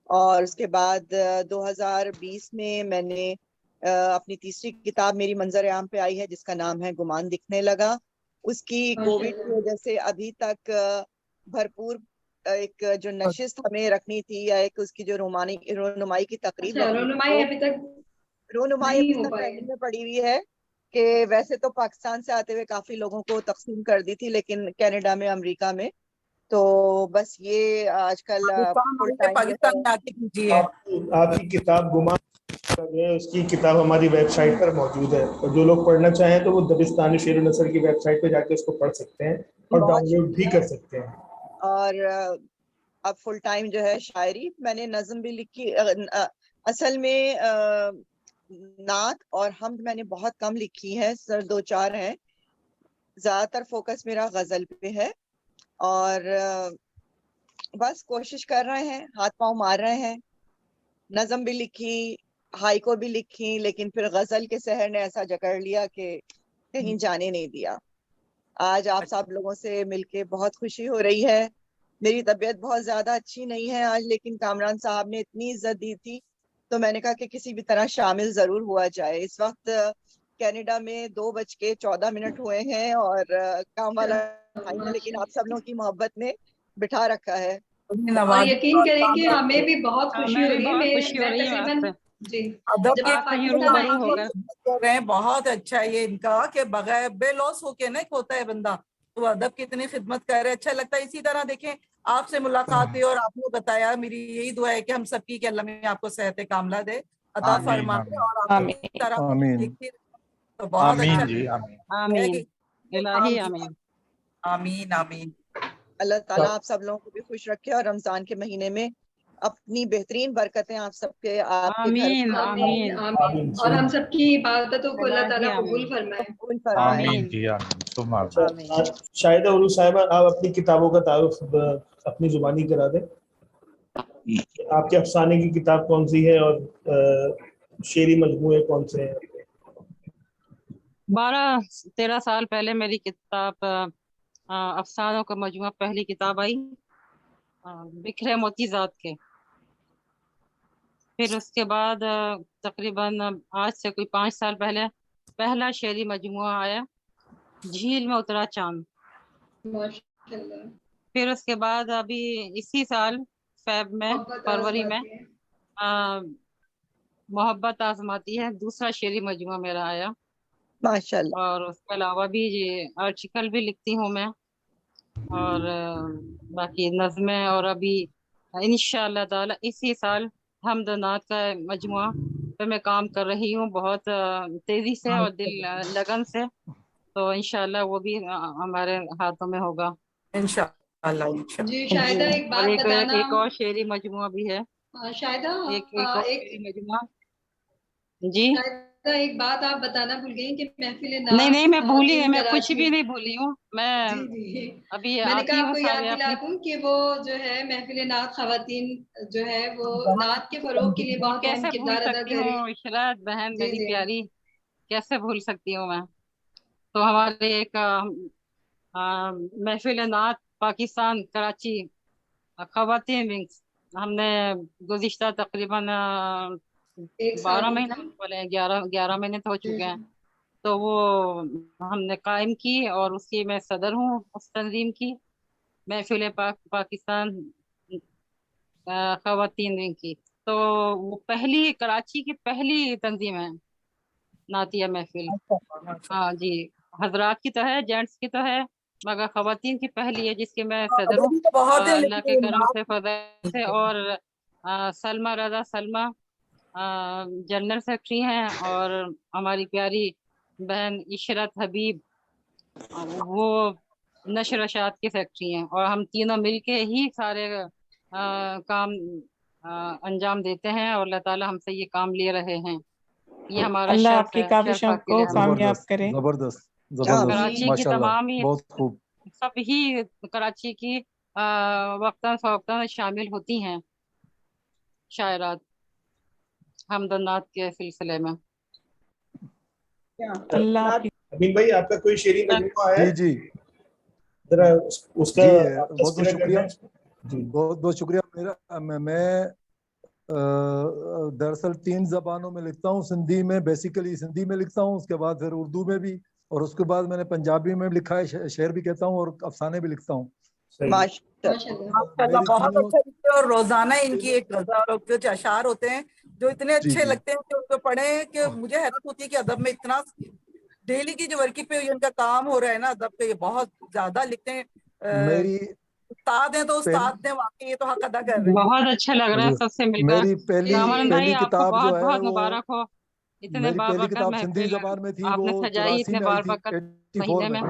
اور اس کے بعد 2020 میں نے اپنی تیسری کتاب میری منظر عام پہ آئی ہے جس کا نام ہے گمان دکھنے لگا. اس کی کووڈ کی وجہ سے ابھی تک بھرپور ایک جو نشست ہمیں رکھنی تھی یا ایک اس کی جو رونمائی کی تقریب رونمائی ابھی تک پینڈنگ میں پڑی ہوئی ہے کہ ویسے تو پاکستان سے آتے ہوئے کافی لوگوں کو تقسیم کر دی تھی لیکن کینیڈا میں، امریکہ میں تو بس یہ آج کل آپ کی کتاب گمان اس کی کتاب ہماری ویب سائٹ پر موجود ہے اور جو لوگ پڑھنا چاہیں تو وہ دبستان شعر و نثر کی ویب سائٹ پہ جا کے اس کو پڑھ سکتے ہیں اور ڈاؤن لوڈ بھی کر سکتے ہیں. اور اب فل ٹائم جو ہے شاعری، میں نے نظم بھی لکھی. اصل میں نعت اور حمد میں نے بہت کم لکھی ہے، سر 2-4 ہیں. زیادہ تر فوکس میرا غزل پہ ہے اور بس کوشش کر رہے ہیں، ہاتھ پاؤں مار رہے ہیں. نظم بھی لکھی، ہائیکو بھی لکھی، لیکن پھر غزل کے سحر نے ایسا جکڑ لیا کہ کہیں جانے نہیں دیا. آج آپ سب لوگوں سے مل کے بہت خوشی ہو رہی ہے. میری طبیعت بہت زیادہ اچھی نہیں ہے آج، لیکن کامران صاحب نے اتنی عزت دی تھی تو میں نے کہا کہ کسی بھی طرح شامل ضرور ہوا جائے. اس وقت کینیڈا میں 2:14 ہوئے ہیں اور کام والا ٹائم ہے، لیکن آپ سب لوگوں کی محبت نے بٹھا رکھا ہے. اور یقین کریں کہ ہمیں بھی بہت خوشی ہو رہی ہے. میں تقریباً ادب کے بہت اچھا ہے یہ ان کا کہ بغیر بے لوس ہو کے نا ہوتا ہے بندہ، تو ادب کی اتنی خدمت کر رہے، اچھا لگتا ہے. اسی طرح دیکھیں آپ سے ملاقات ہوئی اور آپ نے بتایا، میری یہی دعا ہے کہ ہم سب کی کہ اللہ میں آپ کو صحت کاملہ دے، عطا فرمائے اور آپ کی طرح دیکھتے تو بہت اچھا آمین آمین. اللہ تعالیٰ آپ سب لوگوں کو بھی خوش رکھے اور رمضان کے مہینے میں اپنی بہترین برکتیں آپ سب کے آمین آمین آمین اور ہم سب کی عبادتوں کو اللہ تعالیٰ قبول فرمائے. شاہدہ عروج صاحبہ، آپ اپنی کتابوں کا تعارف اپنی زبانی کرا دیں. آپ کے افسانے کی کتاب کون سی ہے اور شعری مجموعے کون سے ہیں؟ 12-13 سال پہلے میری کتاب افسانوں کا مجموعہ پہلی کتاب آئی، بکھرے موتی ذات کے. پھر اس کے بعد تقریباً آج سے کوئی 5 سال پہلے پہلا شعری مجموعہ آیا، جھیل میں اترا چاند. پھر اس کے بعد ابھی اسی سال فروری میں محبت آزماتی ہے، دوسرا شعری مجموعہ میرا آیا. ماشاءاللہ. اور اس کے علاوہ بھی آرٹیکل بھی لکھتی ہوں میں اور باقی نظمیں، اور ابھی انشاءاللہ تعالی اسی سال حمد و نعت کا مجموعہ پہ میں کام کر رہی ہوں بہت تیزی سے اور دل لگن سے. تو انشاءاللہ وہ بھی ہمارے ہاتھوں میں ہوگا انشاءاللہ. جی شاہدہ ایک بات بتانا، ایک اور شعری مجموعہ بھی ہے شاہدہ ایک شعری مجموعہ. جی ایک بات آپ بتانا بھول گئی کہ محفل نہیں میں بھولی نہیں، میں کچھ بھی نہیں بھولی ہوں. میں ابھی میں نے کہا آپ کو یاد سارے دلا دوں کہ وہ جو ہے محفل نعت خواتین جو ہے وہ نعت کے فروغ کے لیے بہت اہم کردار ادا کر رہی ہیں. عشرت بہن میری پیاری، کیسے بھول سکتی ہوں میں. تو ہمارے ایک محفل نعت پاکستان کراچی خواتین ونگز، ہم نے گزشتہ تقریباً 12 مہینے بولے 11 مہینے تو ہو چکے ہیں. تو وہ ہم نے قائم کی اور اس کی میں صدر ہوں اس تنظیم کی، محفل پاکستان خواتین ونگ کی. تو وہ پہلی کراچی کی پہلی تنظیم ہے نعتیہ محفل. ہاں جی، حضرات کی تو ہے، جینٹس کی تو ہے، مگر خواتین کی پہلی ہے جس کی میں صدر ہوں اور اللہ کے کرم سے فضل سے. اور سلمہ رضا سلمہ جنرل سیکرٹری ہیں اور ہماری پیاری بہن عشرت حبیب وہ نشر و اشاعت کی سیکرٹری ہیں. اور ہم تینوں مل کے ہی سارے کام अंजाम देते हैं और अल्लाह ताला हमसे ये काम ले रहे हैं। ये हमारा اللہ शर्फ آپ کے है, کاوشوں शर्फ को की रहमत। کامیاب जबरदस्त کرے. जबरदस्त जबरदस्त कराची की माशाल्लाह तमाम ही बहुत खूब सब ही कराची की वक्तन फवक्तन शामिल होती हैं शायरात हमदनात के सिलसिले में। اللہ آپ کی अमीन भाई, आपका कोई शेरी मजमूआ है? जी जी जरा उसका जी आप बहुत बहुत तज़किरा कर शुक्रिया दें। जी बहुत बहुत शुक्रिया। मेरा मैं दरअसल 3 ज़बानों में लिखता हूँ, सिंधी में, बेसिकली सिंधी में लिखता हूँ, उसके बाद फिर उर्दू में भी, और उसके बाद मैंने पंजाबी में भी लिखा है, शेर भी कहता हूँ और अफसाने भी लिखता हूँ। माशाल्लाह मेरी बहुत तीनों अच्छा लिखते हैं, और रोजाना इनकी एक गजल और कुछ अशार होते हैं जो इतने जी अच्छे जी लगते हैं कि उनको पढ़े कि मुझे हैरत होती है कि अदब में इतना डेली की जो वर्किंग पे इनका काम हो रहा है ना अदब पे, ये बहुत ज्यादा लिखते हैं। मेरी उस्ताद हैं तो पहली उस्ताद ने वाकई ये तो हक अदा कर रहे हैं। बहुत अच्छा लग रहा है हुजूर, सबसे मिलकर। मेरी पहली कामरान भाई पहली आपको किताब जो बहुत है बहुत वो मुबारक हो, इतने मेरी पहली बाबरकत किताब सिंधी महफिल ज़बान में थी, आपने वो सजाई 84 इतने में आई थी, बाबरकत 84 महीने में, में।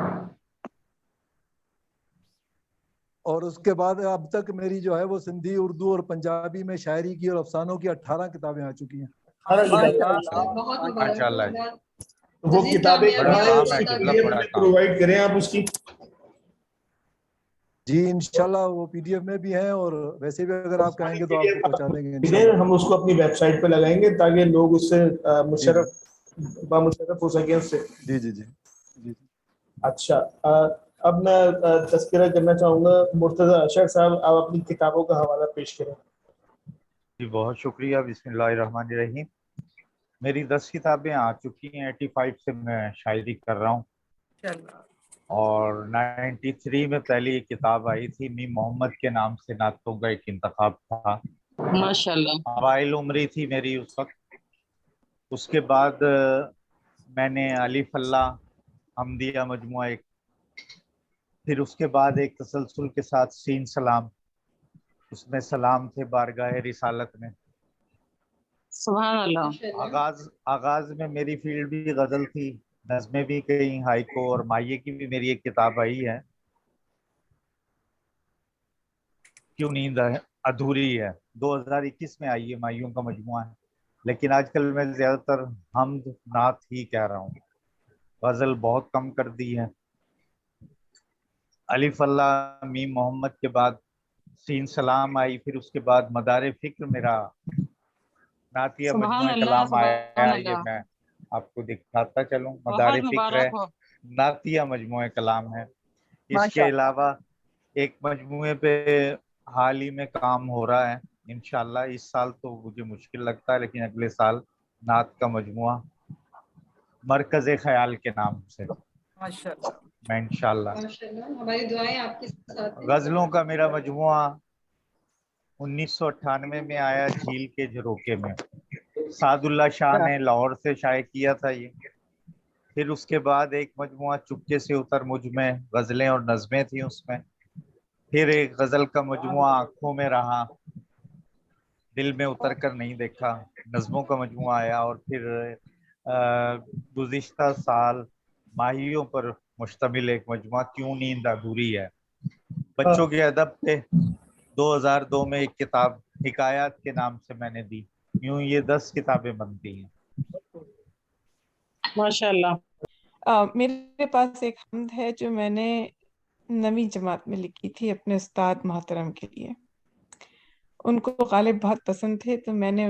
और उसके बाद अब तक मेरी जो है वो सिंधी, उर्दू और पंजाबी में शायरी की और अफसानों की 18 किताबें आ चुकी हैं। बहुत मुबारक माशाल्लाह। हो। वो मज़ीद किताबें कामयाबी बड़ा कहाँ हो है, काम है, उसकी उस्ताद। किबला PDF बड़ा हमें काम। प्रोवाइड करें आप उसकी। जी इंशाल्लाह वो PDF में भी हैं, और वैसे भी अगर आप कहेंगे तो आपको PDF पहुंचा देंगे दें, इंशाल्लाह। हम उसको अपनी वेबसाइट पे लगाएंगे ताकि लोग उससे जी जी मुशर्रफ हो सकें उससे। जी जी जी जी अच्छा, अब मैं तज़किरा करना चाहूँगा मुर्तज़ा अशर साहब, आप अपनी किताबों का हवाला पेश करें। जी बहुत शुक्रिया। बिस्मिल्लाहिर्रहमानिर्रहीम। मेरी 10 किताबें आ चुकी हैं। 85 से मैं शायरी कर रहा हूँ, और 93 में पहली किताब आई थी, मी मोहम्मद के नाम से नातों का एक इंतखाब था। माशाल्लाह। अवाइल उम्री थी मेरी उस वक्त। उसके बाद मैंने अलिफ अल्लाह हमदिया मजमुआ एक, फिर उसके बाद एक तसलसल के साथ सीन सलाम, उसमें सलाम थे बारगाह रिसालत में। सुभान अल्लाह। आगाज में मेरी फील्ड भी गजल थी, नज़में भी कई, हाइको और माये की भी मेरी एक किताब आई है, क्यों नींद है अधूरी है, 2021 में आई है, माइयों का मजमुआ है। लेकिन आजकल मैं ज्यादातर हमद नात ही कह रहा हूँ, गजल बहुत कम कर दी है। अलिफ अल्लाह मीम मोहम्मद के बाद सीन सलाम आई, फिर उसके बाद मदारे फिक्र मेरा नातिया सुभान मजमुआ अल्लाह, कलाम सुभान आया, ये अल्लाह। मैं आपको दिखाता चलूं। बहुत मदारे फिक्र है, मुबारक हो। नातिया मजमुआ कलाम है। इसके माशाल्लाह। अलावा एक मजमुए पे हाल ही में काम हो रहा है, इंशाल्लाह इस साल तो मुझे मुश्किल लगता है, लेकिन अगले साल नात का मजमुआ मरकज़ ख्याल के नाम से माशाल्लाह। मैं इंशाल्लाह। माशाल्लाह, हमारी दुआएं आपके साथ हैं। गजलों का मेरा मजमुआ 1998 में आया, झील के झरोके में। सादुल्ला शाह ने लाहौर से शाये किया था ये। फिर उसके बाद एक मजमुआ चुपके से उतर मुझ में, गजलें और नज़में थी उसमें। फिर एक गजल का मजमुआ आंखों में रहा, दिल में उतर कर नहीं देखा, नज़मों का मजमुआ आया। और फिर गुज़िश्ता साल माहियों पर मुश्तमिल एक मजमुआ, क्यों नींद अधूरी है। बच्चों के अदब पे 2002 में एक किताब हिकायत के नाम से मैंने दी। यूं ये 10 किताबें बनती हैं। माशाल्लाह। मेरे पास एक हमद है जो मैंने 9वीं जमात में लिखी थी अपने उस्ताद मोहतरम के लिए। उनको गालिब बहुत पसंद थे, तो मैंने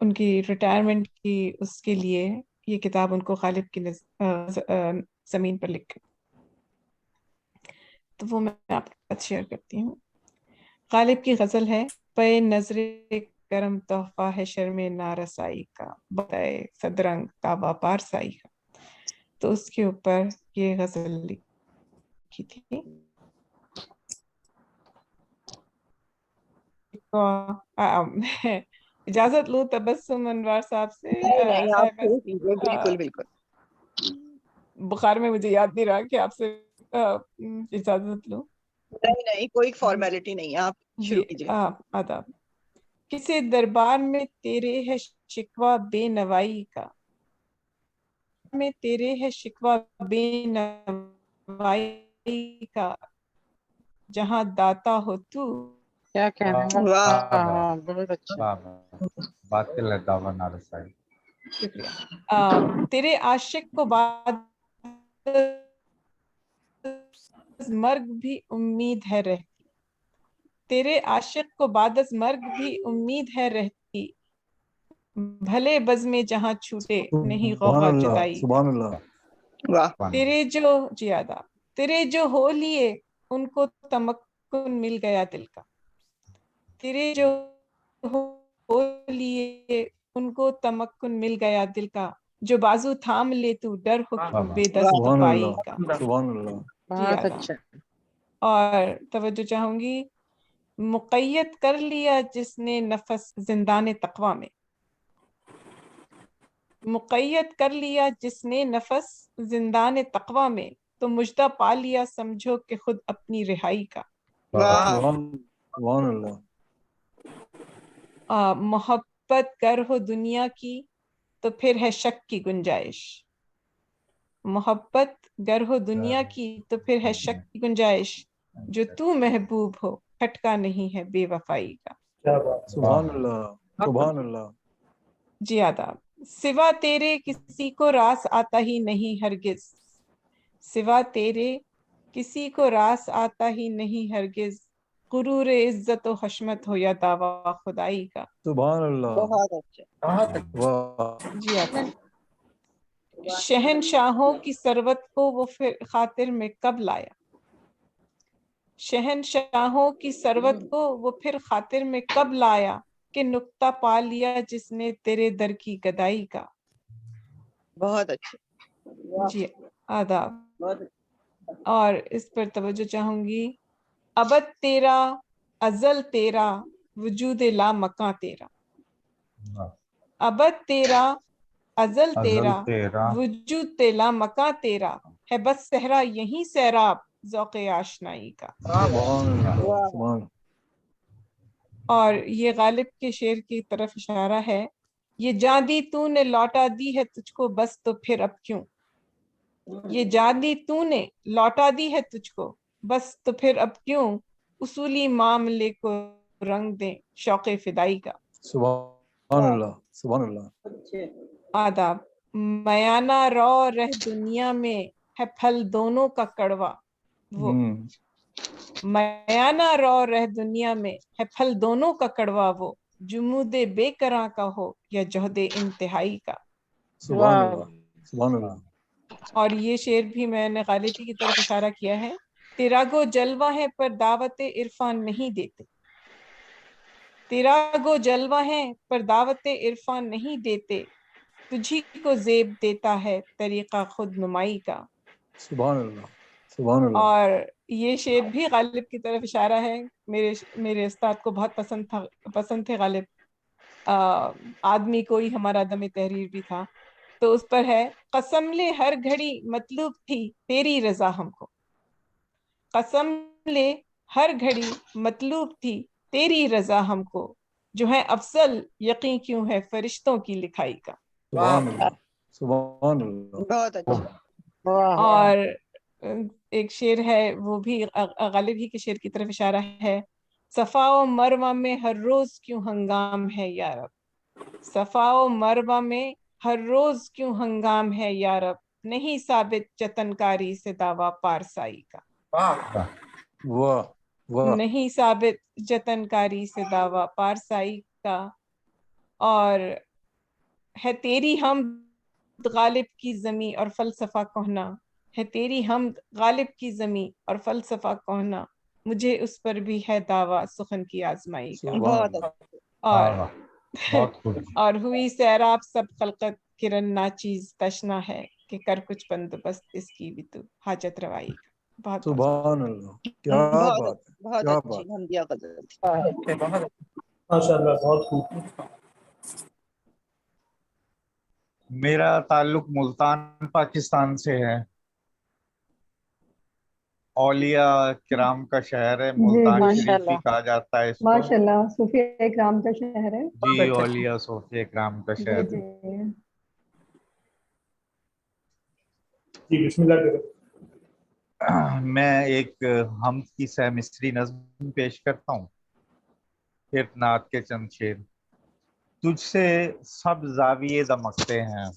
उनकी रिटायरमेंट की उसके लिए ये किताब उनको गालिब की ज़मीन पर लिख, तो वो मैं आपके साथ शेयर करती हूँ। गालिब की गज़ल है, पे नजरे करम तोहफा है शर्मे नारसाई का, बताए सदरंग ताबा पारसाई का। तो उसके ऊपर ये गज़ल लिखी थी। तो इजाजत लूं तबस्सुम अनवार साहब से? नहीं, आप शायद शुरू कीजिए, बिल्कुल बिल्कुल। बुखार में मुझे याद नहीं रहा कि आपसे इजाजत लूं। नहीं नहीं, कोई फॉर्मेलिटी नहीं है, आप शुरू जी कीजिए। आदाब। किसी दरबार में तेरे है शिकवा बेनवाई का, में तेरे है शिकवा बेनवाई का, जहाँ दाता हो तू। क्या कहना है, वाह बहुत अच्छा। बात कर ले दावा नारसाई। शुक्रिया। तेरे आशिक को बाद मर्ग भी उम्मीद है रहती, तेरे आशिक को बाद मर्ग भी उम्मीद है रहती, भले बज़्म जहाँ छूटे नहीं गौगा जुदाई। सुभान अल्लाह। वाह तेरे जो जियादा तेरे जो हो लिए उनको तमक्कुन मिल गया दिल का, तेरे जो हो लिए उनको तमक्कुन मिल गया दिल का, जो बाजू थाम ले तू डर हो बेदस्त सुभान पाई अल्लाह, का। सुभान अल्लाह। बहुत जियादा। अच्छा। और तवज्जो चाहूंगी, मुक़य्यद कर लिया जिसने नफस जिंदान तक़वा में, मुक़य्यद कर लिया जिसने नफस जिंदान तक़वा में, तो मुजदा पा लिया समझो कि खुद अपनी रिहाई का। सुभान अल्लाह। मोहब्बत गर हो दुनिया की तो फिर है शक की गुंजाइश, मोहब्बत गर हो दुनिया की तो फिर है शक की गुंजाइश, जो तू महबूब हो खटका नहीं है बेवफाई का। सुभान अल्लाह, सुभान अल्लाह। जियादा। सिवा तेरे किसी को रास आता ही नहीं हरगिज, सिवा तेरे किसी को रास आता ही नहीं हरगिज, गुरूर इज्जत व हशमत हो या दावा खुदाई का। सुभान अल्लाह। बहुत अच्छा। वाह। जियादा। शहनशाहों की सरवत को वो फिर खातिर में कब लाया, शहनशाहों की सरवत को वो फिर खातिर में कब लाया, कि नुक्ता पा लिया जिसने तेरे दर की गदाई का। बहुत अच्छे। जी आदाब। बहुत और इस पर तवज्जो चाहूंगी, अबद तेरा अजल तेरा वजूद ला मकां तेरा, अबद तेरा अजल तेरा वजूद तेला मकां तेरा, है बस सहरा यही सैराब ज़ौक़े आशनाई का। सुभान। और ये गालिब के शेर की तरफ इशारा है, ये जान दी तूने लौटा दी है तुझको बस तो फिर अब क्यों, ये जान दी तूने लौटा दी है तुझको बस तो फिर अब क्यों, उसूली मामले को रंग दे शौक़े फिदाई का। सुभान अल्लाह, सुभान अल्लाह। आदाब। मयाना रो रह दुनिया में है फल दोनों का कड़वा वो, मयाना रो रह दुनिया में है फल दोनों का कड़वा वो, जुमूदे बेकरां का हो या जोहदे इंतहाई का। सुभान अल्लाह, सुभान अल्लाह। और ये शेर भी मैंने गालिबी की तरफ इशारा किया है, तेरा गो जलवा है पर दावत इरफान नहीं देते, तेरा गो जलवा है पर दावत इरफान नहीं देते, तुझी को जेब देता है तरीका खुद नुमाई का। सुभान अल्लाह, सुभान अल्लाह। और ये शेर भी गालिब की तरफ इशारा है, मेरे उस्ताद को बहुत पसंद थे गालिब। आदमी कोई हमारा दम तहरीर भी था, तो उस पर है, कसम ले हर घड़ी मतलूब थी तेरी रजा हमको, कसम ले हर घड़ी मतलूब थी तेरी रजा हमको, जो है अफसल यकीन क्यों है फरिश्तों की लिखाई का। सुभान अल्लाह, सुभान अल्लाह। बहुत अच्छा। और एक शेर है, वो भी गालिब ही के शेर की तरफ इशारा है, सफाओ मरवा में हर रोज क्यों हंगाम है यारब, सफाओ मरवा में हर रोज क्यों हंगाम है यारब, नहीं साबित जतनकारी से दावा पारसाई का। वाह वाह। नहीं साबित जतनकारी से दावा पारसाई का। और है तेरी हम गालिब की जमी और फलसफा कहना, है तेरी हम गालिब की जमी और फलसफा कहना, मुझे उस पर भी है दावा सुखन की आजमाई का। और हुई सैराब सब खलकत किरण नाचीज तशना है, कि कर कुछ बंदोबस्त इसकी भी तू हाजत रवाई का। बहुत सुभान अल्लाह, क्या बात है, बहुत क्या अच्छी बात। हमदिया गजल। माशाल्लाह, बहुत खूब। मेरा ताल्लुक मुल्तान पाकिस्तान से है। औलिया किराम का शहर है, मुल्तान शरीफ भी कहा जाता है इसको। माशाल्लाह, सूफिया इकराम का शहर है। जी, औलिया सूफिया इकराम का शहर है। जी बिस्मिल्लाह करो। میں ایک حمد کی سہ مصری نظم پیش کرتا ہوں، پھر نعت کے چند شعر۔ تجھ سے سب زاویے دمکتے ہیں،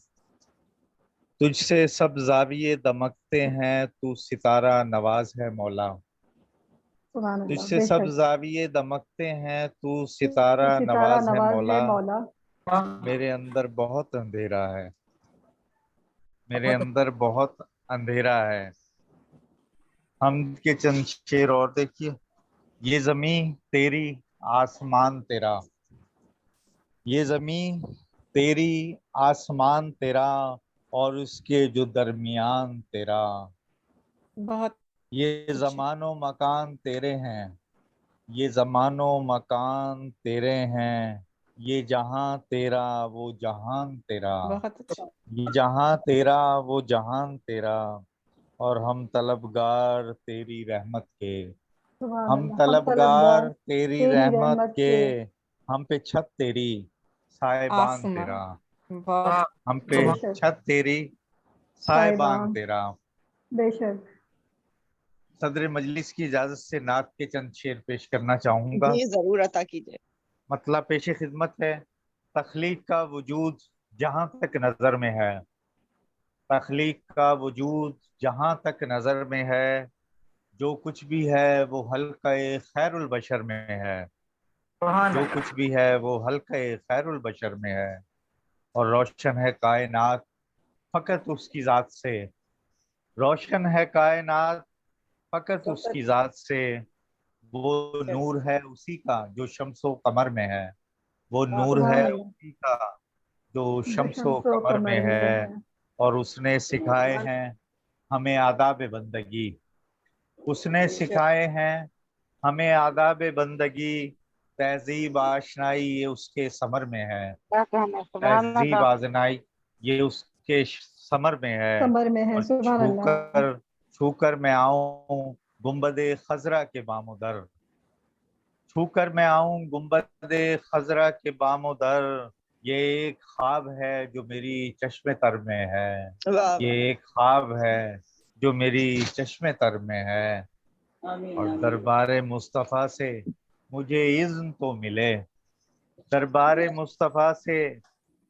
تجھ سے سب زاویے دمکتے ہیں، تو ستارہ نواز ہے مولا۔ تجھ سے سب زاویے دمکتے ہیں، تو ستارہ نواز ہے مولا۔ میرے اندر بہت اندھیرا ہے، میرے اندر بہت اندھیرا ہے۔ حمد کے چند شعر اور دیکھیے۔ یہ زمین تیری آسمان تیرا، یہ زمین تیری آسمان تیرا، اور اس کے جو درمیان تیرا۔ بہت یہ زمان و مکان تیرے ہیں، یہ زمان و مکان تیرے ہیں، یہ جہاں تیرا وہ جہان تیرا، بہت اچھا۔ یہ جہاں تیرا وہ جہان تیرا، اور ہم طلبگار تیری رحمت کے، ہم طلبگار تیری رحمت کے، ہم پہ چھت تیری سائبان آسمان، تیرا، بہت ہم پہ چھت تیری سائبان تیرا۔ بے شک۔ صدر مجلس کی اجازت سے نعت کے چند شعر پیش کرنا چاہوں گا۔ جی ضرور عطا کیجیے۔ مطلب پیش خدمت ہے۔ تخلیق کا وجود جہاں تک نظر میں ہے، تخلیق کا وجود جہاں تک نظر میں ہے، جو کچھ بھی ہے وہ حلقہ خیر البشر میں ہے، جو کچھ بھی ہے وہ حلقہ خیر البشر میں ہے، اور روشن ہے کائنات فقط اس کی ذات سے، روشن ہے کائنات فقط اس کی ذات سے، وہ نور ہے اسی کا جو شمس و قمر میں ہے، وہ نور ہے اسی کا جو شمس و قمر میں ہے، اور اس نے سکھائے ہیں ہمیں آداب بندگی، اس نے سکھائے ہیں ہمیں آداب بندگی، تہذیب آشنائی یہ اس کے ثمر میں ہے، تہذیب آزنائی یہ اس کے ثمر میں ہے، اور چھو کر میں آؤں گنبد خضرا کے بام و در، چھو کر میں آؤں گنبد خضرا کے بام و در، یہ ایک خواب ہے جو میری چشم تر میں ہے، یہ ایک خواب ہے جو میری چشم تر میں ہے، اور دربار مصطفیٰ سے مجھے اذن تو ملے، دربار مصطفیٰ سے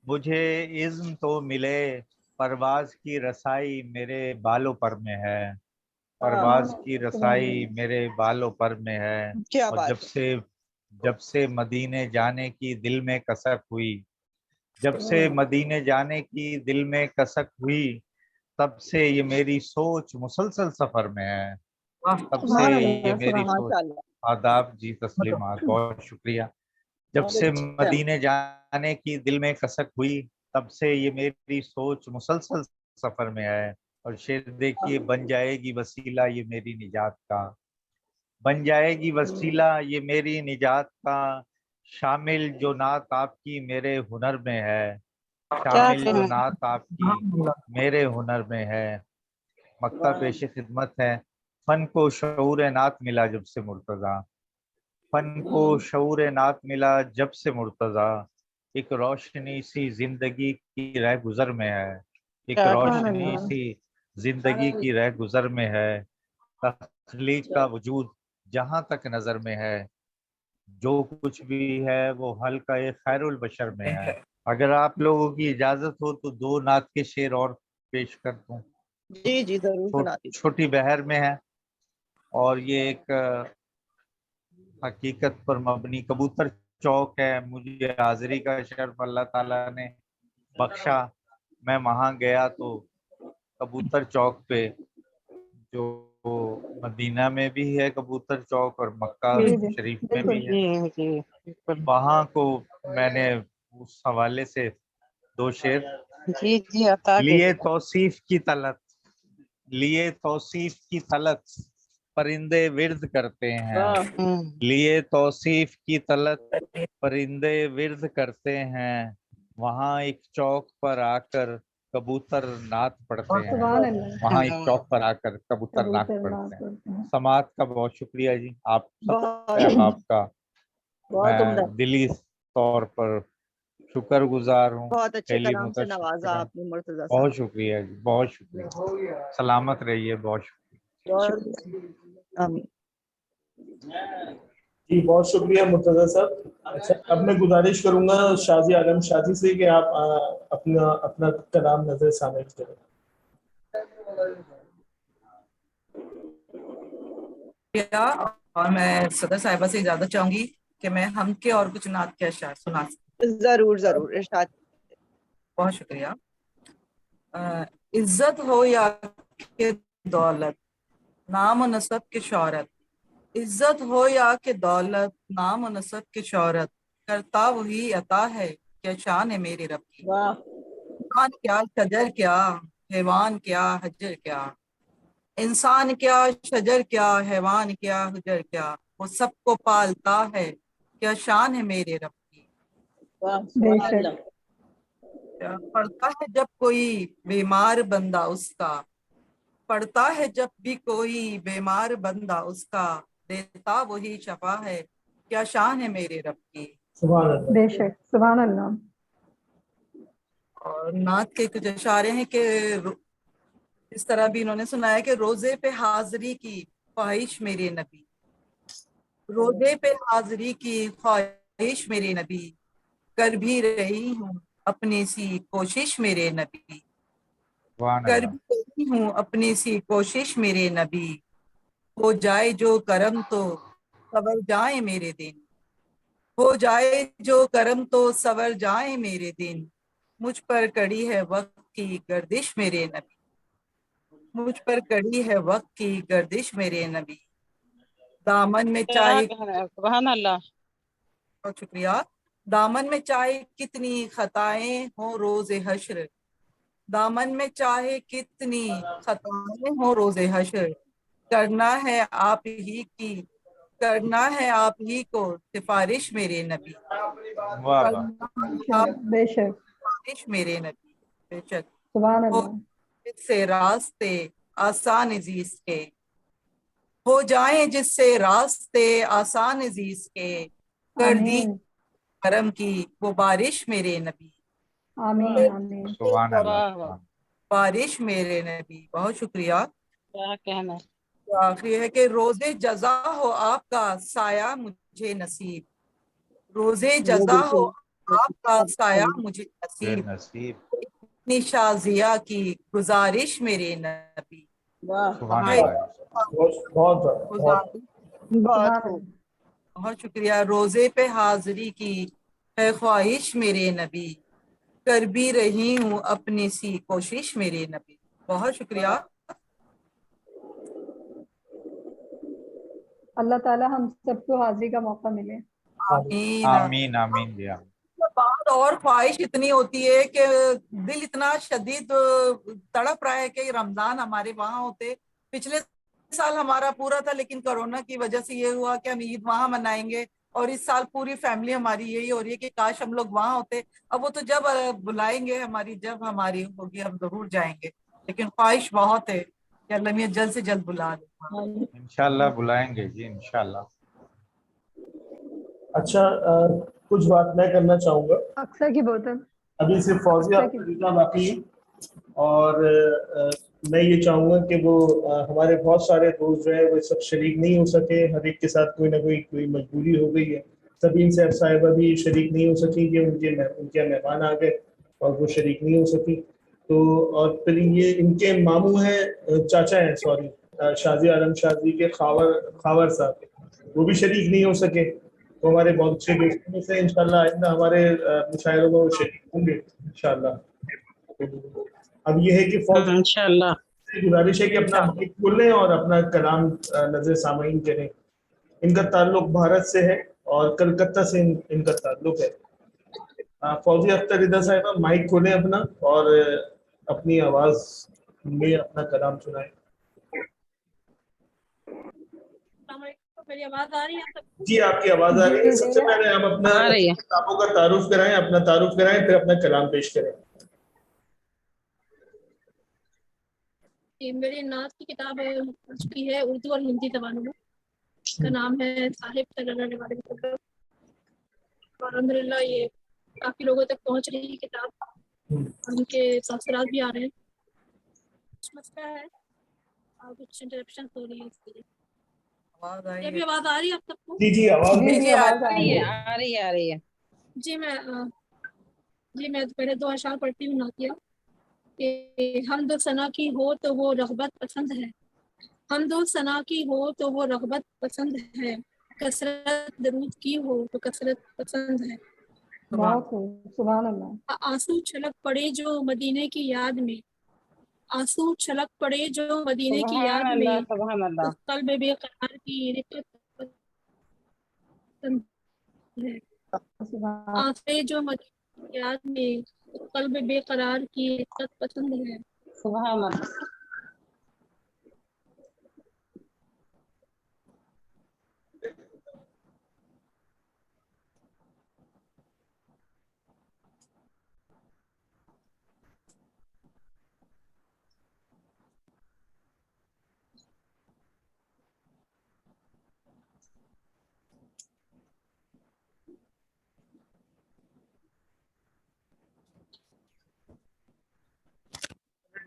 مجھے اذن تو ملے، پرواز کی رسائی میرے بالوں پر میں ہے، پرواز کی رسائی میرے بالوں پر میں ہے، اور جب سے مدینے جانے کی دل میں کسک ہوئی، جب سے مدینے جانے کی دل میں کسک ہوئی، تب سے یہ میری سوچ مسلسل سفر میں ہے، تب سے یہ میری سوچ۔ آداب جی، تسلیمات، بہت شکریہ۔ جب سے مدینے جانے کی دل میں کسک ہوئی، تب سے یہ میری سوچ مسلسل سفر میں ہے، اور شعر دیکھیے۔ بن جائے گی وسیلہ یہ میری نجات کا، بن جائے گی وسیلہ یہ میری نجات کا، شامل جو نعت آپ کی میرے ہنر میں ہے، شامل جو نعت آپ کی میرے ہنر میں ہے۔ مکتب پیش خدمت ہے۔ فن کو شعور نعت ملا جب سے مرتضیٰ، فن کو شعور نعت ملا جب سے مرتضیٰ، ایک روشنی سی زندگی کی رہ گزر میں ہے، ایک روشنی سی زندگی کی رہ گزر میں ہے، تخلیق کا وجود جہاں تک نظر میں ہے، جو کچھ بھی ہے وہ حلقہ خیر البشر میں ہے۔ اگر آپ لوگوں کی اجازت ہو تو دو نعت کے شعر اور پیش کر دوں۔ جی جی ضرور سنا دیجیے۔ چھوٹی بہر میں ہے، اور یہ ایک حقیقت پر مبنی کبوتر چوک ہے۔ مجھے حاضری کا شرف اللہ تعالیٰ نے بخشا، میں وہاں گیا تو کبوتر چوک پہ، جو مدینہ میں بھی ہے کبوتر چوک اور مکہ شریف میں بھی ہے، وہاں کو میں نے اس حوالے سے دو شعر لیے توصیف کی طلت، لیے توصیف کی طلت پرندے ورد کرتے ہیں، لیے توصیف کی طلت پرندے ورد کرتے ہیں، وہاں ایک چوک پر آ کر کبوتر نعت پڑھتے ہیں، وہاں ایک چوک پر آ کر کبوتر نعت پڑھتے ہیں۔ سماعت کا بہت شکریہ جی، آپ سب احباب کا میں دلی طور پر شکر گزار ہوں۔ بہت اچھے کلام سے نوازا آپ نے مرتضیٰ صاحب۔ بہت شکریہ جی، بہت شکریہ، سلامت رہیے، بہت شکریہ۔ आमीन। जी बहुत शुक्रिया मुर्तजा साहब। अच्छा, अब मैं गुजारिश करूंगा शाजी आलम शाजी से कि आप अपना अपना कलाम नजर सामने करें। और मैं सदर साहिबा से इजाजत चाहूंगी कि मैं हम के और कुछ नात के अशआर सुना सकूं। जरूर जरूर इरशाद। बहुत शुक्रिया। इज्जत हो या के दौलत, नाम और नसब की शोहरत, इज्जत हो या के दौलत, नाम और नसब की शोहरत, करता वही अता है क्या शान है मेरे रब की। इंसान क्या शजर क्या, हैवान क्या हजर क्या, इंसान क्या शजर क्या, हैवान क्या हजर क्या, वो सबको पालता है क्या शान है मेरे रब की। पढ़ता है जब कोई बीमार बंदा उसका, पढ़ता है जब भी कोई बीमार बंदा उसका, देता वही शफा है क्या शान है मेरे रब की। बेशक, सुभान अल्लाह। और नात के कुछ इशारे हैं कि इस तरह भी इन्होंने सुनाया कि रोजे पे हाजिरी की ख्वाहिश मेरे नबी, रोजे पे हाजिरी की ख्वाहिश मेरे नबी, कर भी रही हूँ अपनी सी कोशिश मेरे नबी, कर भी रही हूँ अपनी सी कोशिश मेरे नबी, हो जाए जो करम तो सवर जाए मेरे दिन, हो जाए जो करम तो सवर जाए मेरे दिन, मुझ पर कड़ी है वक्त की गर्दिश मेरे नबी, मुझ पर कड़ी है वक्त की गर्दिश मेरे नबी, दामन में चाहे सुभान अल्लाह। बहुत शुक्रिया। दामन में चाहे कितनी खताएं हो रोजे हश्र, दामन में चाहे कितनी खताएं हो रोजे हश्र, करना है आप ही की, करना है आप ही को सिफारिश मेरे नबी, बेशक सिफारिश मेरे नबी, बेशक सुभान हो अल्लाह। जिससे रास्ते आसान अजीज के, हो जाए जिससे रास्ते आसान अजीज के, कर दी आमीन करम की वो बारिश मेरे नबी, आमीन आमीन। बारिश मेरे नबी। बहुत शुक्रिया। क्या कहना। तो आखिरी है कि रोजे जजा हो आपका साया मुझे नसीब, रोजे जजा हो आपका साया मुझे नसीब, इतनी शाजिया की गुजारिश मेरे नबी। बहुत शुक्रिया। रोजे पे हाजिरी की है ख्वाहिश मेरे नबी, कर भी रही हूँ अपनी सी कोशिश मेरे नबी। बहुत शुक्रिया। अल्लाह ताला हम सबको हाजिरी का मौका मिले। आमीन आमीन आमीन जी। बात और ख्वाहिश इतनी होती है कि दिल इतना शदीद तड़प रहा है कि रमजान हमारे वहाँ होते। पिछले साल हमारा पूरा था, लेकिन कोरोना की वजह से ये हुआ कि हम ईद वहाँ मनाएंगे, और इस साल पूरी फैमिली हमारी यही हो रही है कि काश हम लोग वहाँ होते। अब वो तो जब बुलाएंगे हमारी, जब हमारी होगी हम जरूर जाएंगे, लेकिन ख्वाहिश बहुत है कि अल्लाह मियां जल्द से जल्द बुला दे। इंशाल्लाह बुलाएंगे जी, इंशाल्लाह। अच्छा, कुछ बात मैं करना चाहूँगा। अक्सर की बोतल अभी सिर्फ फौजिया अख्तर बाकी है, और मैं ये चाहूँगा कि वो हमारे बहुत सारे दोस्त जो है वो सब शरीक नहीं हो सके। हर एक के साथ कोई ना कोई मजबूरी हो गई है। सबीन साहिबा भी शरीक नहीं हो सकी कि उनके मेहमान आ गए और वो शरीक नहीं हो सकी। तो और फिर ये इनके मामू हैं, चाचा हैं सॉरी, शाजी आलम शाजी के खावर साहब, वो भी शरीक नहीं हो सके। तो हमारे बहुत अच्छे दोस्तों में से इंशाल्लाह आइंदा हमारे मुशायरों में वो शरीक होंगे इंशाल्लाह। अब ये है कि इंशाल्लाह गुजारिश है कि अपना माइक खोल लें और अपना कलाम नजर सामईन करें। इनका ताल्लुक भारत से है और कलकत्ता से इनका ताल्लुक है। फौजिया अख्तर रिदा साहिबा माइक खोलें अपना और अपनी आवाज में अपना कलाम सुनाएं। मेरी आवाज आ रही है? जी आपकी आवाज आ रही है। सबसे पहले आप अपना किताबों का तारुफ कराएं, अपना तारुफ कराएं, फिर अपना कलाम पेश करें। मेरी नात की किताब हो चुकी है उर्दू और हिंदी जबानों में। इसका नाम है साहिब तगड़ने वाले और अल्हम्दुलिल्लाह ये काफी लोगों तक पहुंच रही है किताब, उनके तबसरात भी आ रहे हैं। मसला है कुछ इंटरप्शन हो रही है इसलिए। आवाज आई ये भी है? आवाज आ रही है आप सबको? जी आवाज आ रही है। जी मैं पहले 2 अशआर पढ़ती हूँ नातिया कि हमदो सना की हो तो वो रग़बत पसंद है, हमदो सना की हो तो वो रग़बत पसंद है, कसरत दरूद की हो तो कसरत पसंद है। बहुत खूब, सुभान अल्लाह। आंसू छलक पड़े जो मदीने की याद में, आंसू छलक पड़े जो मदीने की याद में, सुभान अल्लाह। उस कल्ब बेकरार की रिक़त पसंद है। आंखें जो मदीने की याद में, उस कल्ब बेकरार की रिक़त पसंद है। सुभान अल्लाह।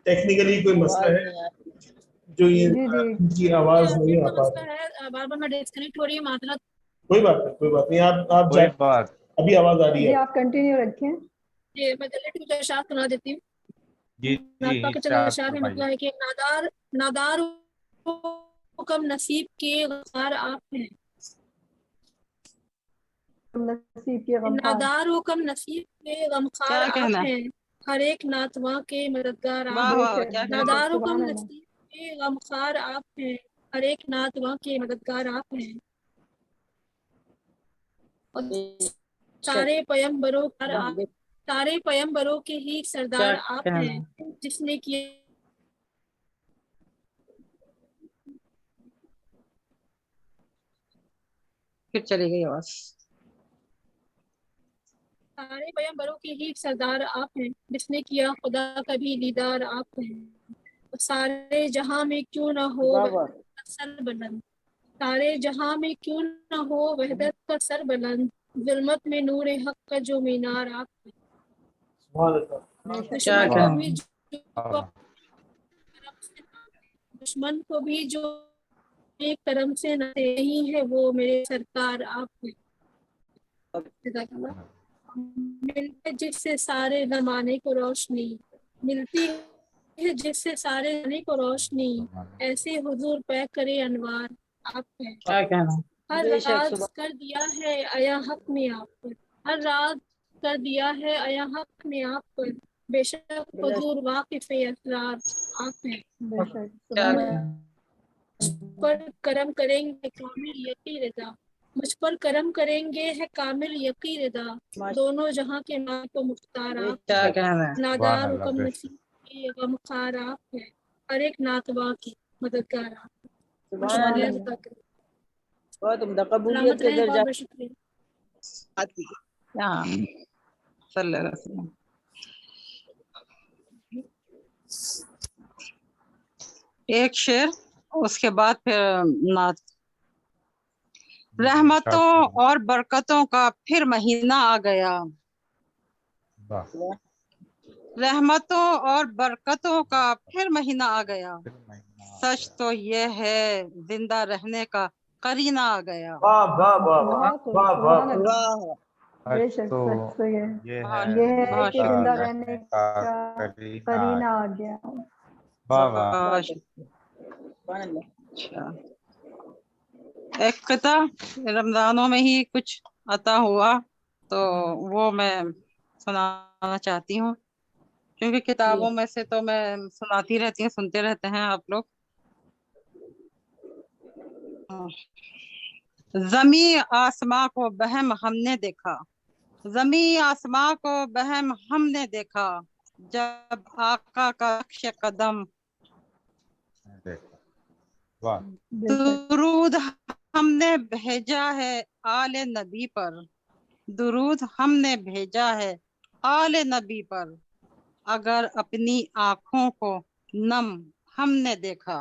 टेक्निकली कोई मसला है जो ये की आवाज नहीं आ पा रही। बार बार मैं डिस्कनेक्ट हो रही है, माजरत। कोई बात नहीं आप कोई बात अभी आवाज आ रही है। आप कंटिन्यू रखें। ये मैं जल्दी कुछ अशआर सुना देती हूँ। जी नाता के चंद अशआर में मतलब है कि नादार हुक्म नसीब के गमखार आप हैं, नादार हुक्म नसीब के गमखार आप हैं, हर एक नातवा के मददगार आप हैं। नादार हुक्म नसीब के गमखार आप हैं, हर एक नातवा के मददगार आप हैं। और सारे पैगंबरों के ही सरदार आप हैं, जिसने किए फिर चली गई आवाज। सारे पैगंबरों के ही सरदार आप हैं, जिसने किया खुदा का भी दीदार आप हैं। और सारे जहां में क्यों ना हो सर बुलंद, सारे जहां में क्यों ना हो वहदत का सर बुलंद, जुल्मत में नूर हक का जो मीनार आप हैं। दुश्मन को भी जो एक करम से नहीं है वो मेरे सरकार आप हैं। मिलते जिससे सारे जमाने को रोशनी, मिलती है जिससे सारे जमाने को रोशनी, ऐसे हुजूर पैक करे अनवार आप हैं। हर राज कर दिया है आया हक में आप पर, हर राज कर दिया है आया हक में आप पर, बेशक हुजूर वाकिफ असरार आप हैं। पर करम करेंगे कामिल यकीन रज़ा, मुझ पर करम करेंगे है कामिल यकीन रज़ा, दोनों जहां के माँ को मुख्तार आप हैं। नादार हुक्म नसीब के गमखार आप हैं, हर एक नातवा की मददगार आप हैं। बहुत उम्दा कबूलियत के दर्जा। एक शेर उसके बाद फिर नात। रहमतों और बरकतों का फिर महीना आ गया, रहमतों और बरकतों का फिर महीना आ गया, सच तो ये है जिंदा रहने का करीना आ गया। वाह वाह वाह वाह वाह वाह। बेशक सच तो ये है कि जिंदा रहने का करीना आ गया। वाह वाह। अच्छा, एक किता रमजानों में ही कुछ अता हुआ तो वो मैं सुनाना चाहती हूँ, क्योंकि किताबों में से तो मैं सुनाती रहती हूँ, सुनते रहते हैं आप लोग। जमी आसमां को बहम हमने देखा, जमी आसमां को बहम हमने देखा, जब आका का नक्श कदम दुरूद हमने भेजा है आले नबी पर, दुरूद हमने भेजा है आले नबी पर, अगर अपनी आँखों को नम हमने देखा।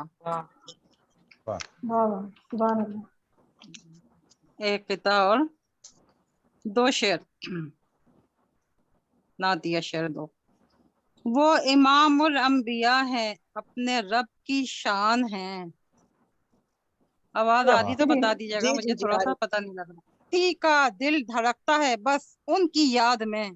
एक किता और 2 शेर नातिया शेर 2। वो इमामुल अंबिया है اپنے رب کی شان ہیں. آواز آدھی تو بتا دیجیے گا, مجھے تھوڑا سا پتہ نہیں لگ رہا. کسی کا دل دھڑکتا ہے بس ان کی یاد میں,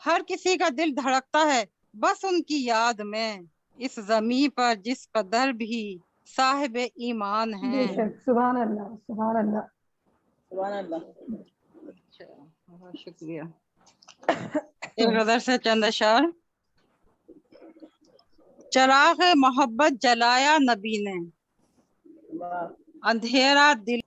ہر کسی کا دل دھڑکتا ہے بس ان کی یاد میں, اس زمین پر جس قدر بھی صاحب ایمان بے ہیں. شک. سبحان اللہ, سبحان اللہ. سبحان اللہ. اچھا, بہت شکریہ. ایک غزل سے چند اشعار. چراغ محبت جلایا نبی نے, اندھیرا دل,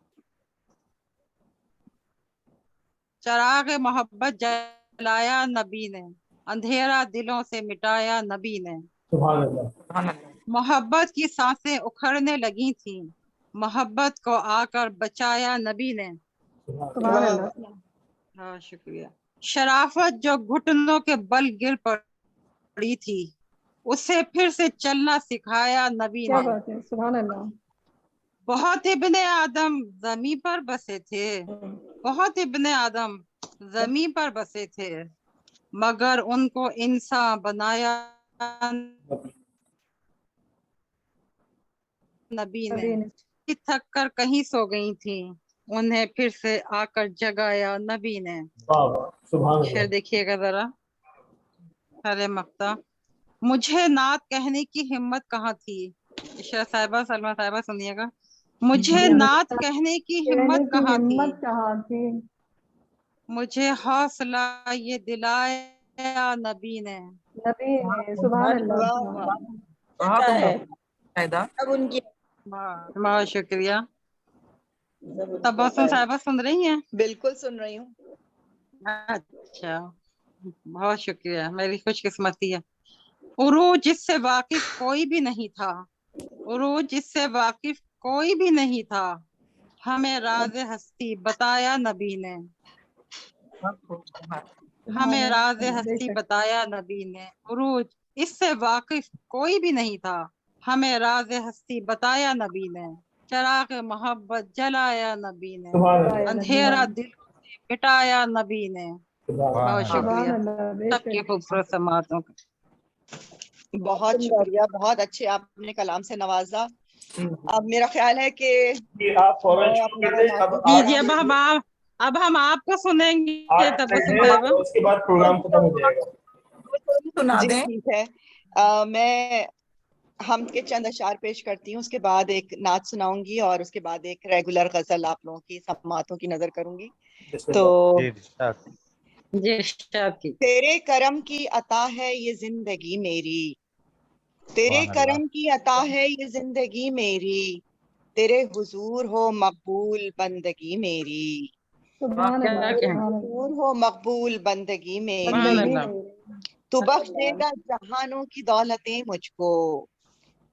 چراغ محبت جلایا نبی نے, اندھیرا دلوں سے مٹایا نبی نے. سبحان اللہ. محبت کی سانسیں اکھڑنے لگی تھیں, محبت کو آ کر بچایا نبی نے. سبحان اللہ. ہاں شکریہ. شرافت جو گھٹنوں کے بل گر پڑی تھی, اسے پھر سے چلنا سکھایا نبی کیا نے. بات ہے. سبحان اللہ. بہت ابن آدم زمین پر بسے تھے, بہت ابن آدم زمین پر بسے تھے, مگر ان کو انسان بنایا نبی نے. تھک کر کہیں سو گئی تھی, انہیں پھر سے آ کر جگایا نبی نے. شعر دیکھیے گا ذرا. ارے مقطع. مجھے نعت کہنے کی ہمت کہاں تھی, عشرہ صاحبہ, سلمہ صاحبہ سنیے گا. مجھے نعت کہنے کی ہمت کہاں تھی, مجھے حوصلہ یہ دلایا نبی نے. نبی نے. سبحان اللہ. اب ان کی بہت شکریہ. تبسم صاحبہ سن رہی ہیں؟ بالکل سن رہی ہوں. اچھا, بہت شکریہ, میری خوش قسمتی ہے. عروج جس سے واقف کوئی بھی نہیں تھا, عروج جس سے واقف کوئی بھی نہیں تھا, ہمیں راز ہستی بتایا نبی نے. ہمیں راز ہستی بتایا نبی نے. عروج اس سے واقف کوئی بھی نہیں تھا, ہمیں راز ہستی بتایا نبی نے. چراغ محبت جلایا نبی نے, اندھیرا دل سے مٹایا نبی نے. بہت شکریہ سب کی خوبصورت سماعتوں کا. بہت شکریہ, بہت اچھے آپ نے کلام سے نوازا. اب میرا خیال ہے کہ آپ فوراً شروع کر دیں. جی اب ہم آپ کو سنیں گے تبسم صاحبہ, اس کے بعد پروگرام ختم ہو جائے گا. جی ٹھیک ہے. میں حمد کے چند اشعار پیش کرتی ہوں, اس کے بعد ایک نعت سناؤں گی, اور اس کے بعد ایک ریگولر غزل آپ لوگوں کی سماعتوں کی نظر کروں گی. تو تیرے کرم کی عطا ہے یہ زندگی میری, تیرے کرم کی عطا ہے یہ زندگی میری, تیرے حضور ہو مقبول بندگی میری, تیرے حضور ہو مقبول بندگی میری. تو بخش دے گا جہانوں کی دولتیں مجھ کو,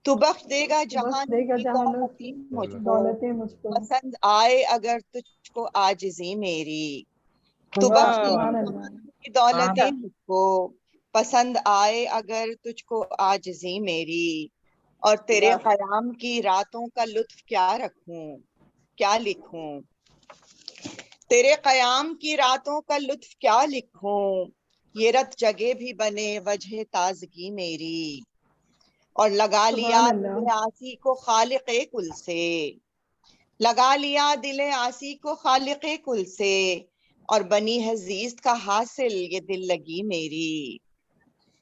تو بخش دے گا جہانوں کی دولتیں مجھ کو, پسند آئے اگر تجھ کو عاجزی میری. تو بخش دے گا جہانوں کی دولتیں مجھ کو, پسند آئے اگر تجھ کو عاجزی میری. اور تیرے قیام کی راتوں کا لطف کیا رکھوں, کیا لکھوں, تیرے قیام کی راتوں کا لطف کیا لکھوں, یہ رت جگہ بھی بنے وجہ تازگی میری. اور لگا لیا دل آسی کو خالق کل سے, لگا لیا دل آسی کو خالق کل سے, اور بنی ہے زیست کا حاصل یہ دل لگی میری.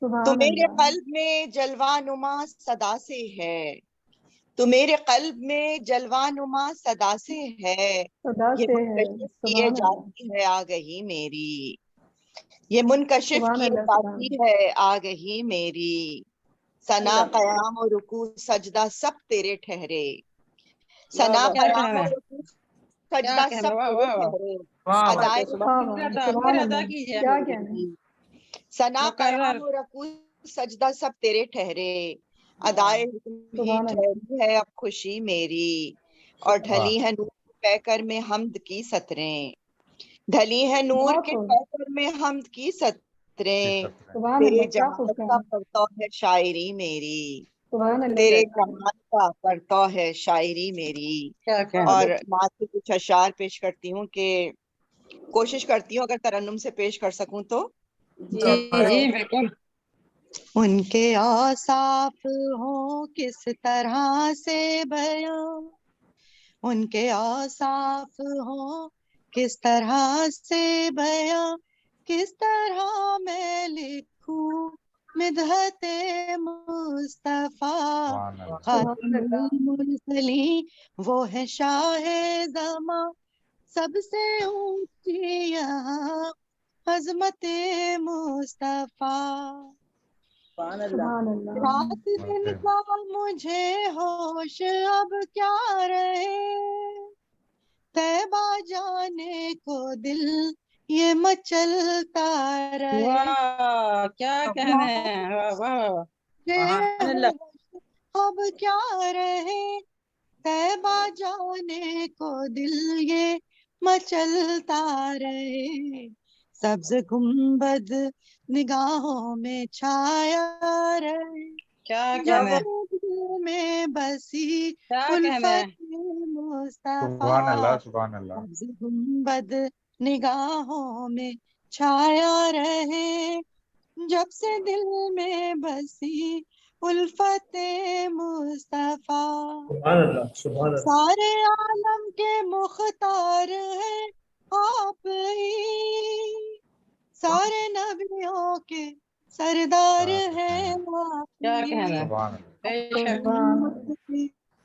تو میرے قلب میں جلوہ نما صدا سے ہے, تو میرے قلب میں جلوہ نما صدا سے ہے, یہ منکشف کیے جاتی ہے آگہی میری, یہ منکشف کیے جاتی ہے آگہی میری. ثنا قیام و رکوع سجدہ سب تیرے ٹھہرے, ثنا قیام و رکوع سجدہ سب تیرے ٹھہرے, ادائے ثنا قیام و رکوع سجدہ سب تیرے ٹھہرے, ادائے حکم ہی ٹھہری ہے اب خوشی میری. اور ڈھلی ہے نور پیکر میں حمد کی سطریں, ڈھلی ہے نور کے پیکر میں حمد کی سطریں, تیرے جمال کا پرتو ہے شاعری میری, تیرے جمال کا پرتو ہے شاعری میری. اور نعت کے کچھ اشعار پیش کرتی ہوں, کہ کوشش کرتی ہوں اگر ترنم سے پیش کر سکوں تو. جی بالکل. ان کے اوصاف ہوں کس طرح سے بیان، ان کے اوصاف ہوں کس طرح سے بیان، کس طرح میں لکھوں مدحت مصطفیٰ، خاتم المرسلین وہ ہے شاہ زمان، سب سے اونچی یہاں عظمت مصطفیٰ، رات دن کا مجھے ہوش اب کیا رہے، طیبہ جانے کو دل یہ مچلتا رہے، واہ کیا کہنا ہے، واہ اب کیا رہے، طیبہ جانے کو دل یہ مچلتا رہے، سبز گنبد نگاہوں میں چھایا رہے، کیا جب کہنا ہے، دل میں بسی کیا کہنا ہے، الفت مصطفیٰ، سبحان اللہ سبحان اللہ، سبز گنبد نگاہوں میں چھایا رہے، جب سے دل میں بسی الفت مصطفیٰ، سبحان اللہ سبحان اللہ، سارے عالم کے مختار ہیں آپ ہی، سارے نبیوں کے سردار ہیں آپ کیا ہی، کہنا ہے، سبحان اللہ، بے شک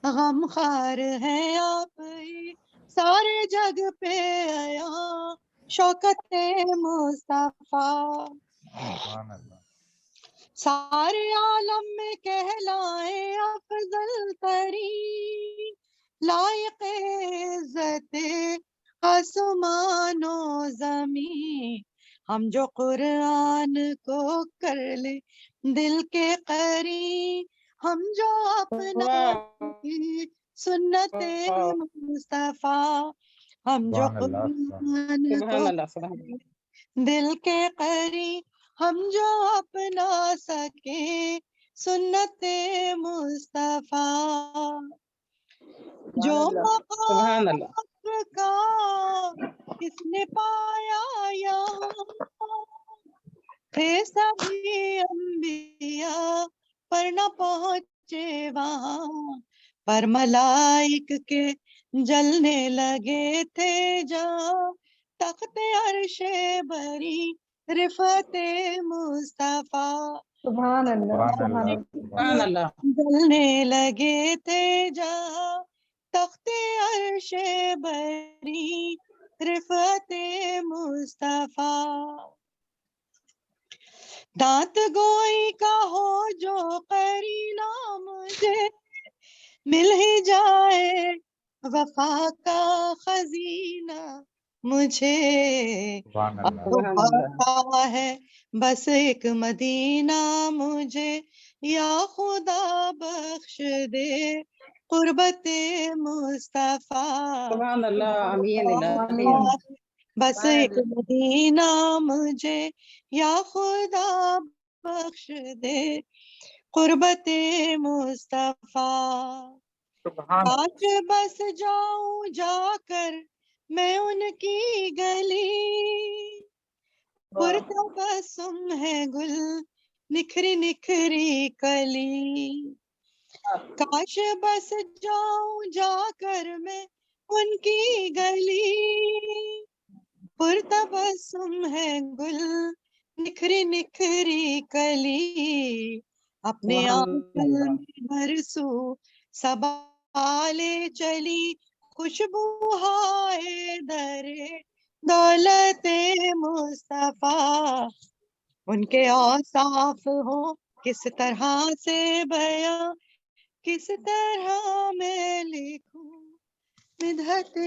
غمخوار ہیں آپ ہی، سارے جگ پہ آیا شوکت مصطفیٰ، سبحان اللہ، سارے عالم میں کہلائیں افضل ترین، لائق عزت آسمان و زمین، ہم جو قرآن کو کر لے دل کے قریب، ہم جو اپنا سنت مصطفیٰ، ہم جو سبحان اللہ، قرآن سبحان کو اللہ سبحان اللہ، دل کے قریب، ہم جو اپنا سکے سنت مصطفیٰ، جو سبحان مقام اللہ، فخر کا کس نے پایا یہاں، تھے سبھی انبیاء پر نہ پہنچے وہاں، پر ملائک کے جلنے لگے تھے جہاں، تخت عرش بری رفعت مصطفیٰ، سبحان اللہ سبحان سبحان اللہ، اللہ سبحان اللہ، جلنے لگے تھے جہاں، تخت عرش بری رفعت مصطفیٰ، دانت گوئی کا ہو جو قرینہ مجھے، مل ہی جائے وفا کا خزینہ مجھے، سبحان اب اللہ، تو سبحان اللہ، پاتا ہے بس ایک مدینہ مجھے، یا خدا بخش دے قربت مصطفیٰ، سبحان اللہ، امین الہی، آمین بس ایک مدینہ مجھے، یا خدا بخش دے قربت مصطفیٰ، کاش بس جاؤں جا کر میں ان کی گلی، پرتبسم ہے گل نکھری نکھری کلی، کاش بس جاؤں جا کر میں ان کی گلی، پرتبسم ہے گل نکھری نکھری کلی، اپنے آنچل میں برسو صبا لے چلی، خوشبو ہائے در دولت مصطفیٰ، ان کے اوصاف ہو کس طرح سے بیان، کس طرح میں لکھوں مدحت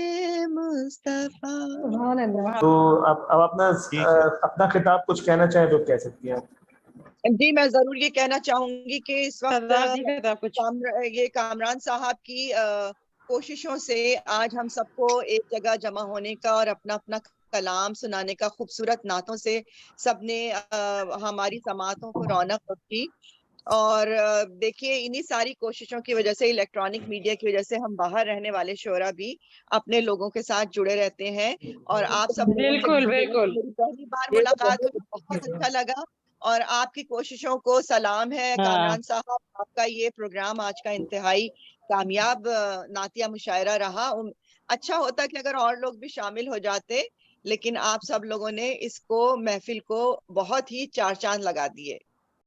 مصطفیٰ، سبحان اللہ تو اب اپنا خطاب کچھ کہنا چاہیں تو کہہ سکتی ہیں. جی میں ضرور یہ کہنا چاہوں گی کہ اس وقت سردار جی کا کچھ یہ کامران صاحب کی کوششوں سے آج ہم سب کو ایک جگہ جمع ہونے کا اور اپنا اپنا کلام سنانے کا، خوبصورت نعتوں سے سب نے ہماری سماعتوں کو رونق بخشی، اور دیکھیے انہی ساری کوششوں کی وجہ سے، الیکٹرانک میڈیا کی وجہ سے ہم باہر رہنے والے شعراء بھی اپنے لوگوں کے ساتھ جڑے رہتے ہیں، اور آپ سب بالکل بالکل میری پہلی بار ملاقات ہوئی، بہت اچھا لگا، اور آپ کی کوششوں کو سلام ہے کامران صاحب. آپ کا یہ پروگرام آج کا انتہائی کامیاب نعتیہ مشاعرہ رہا. اچھا ہوتا کہ اگر اور لوگ بھی شامل ہو جاتے، لیکن آپ سب لوگوں نے اس کو محفل کو بہت ہی چار چاند لگا دیے.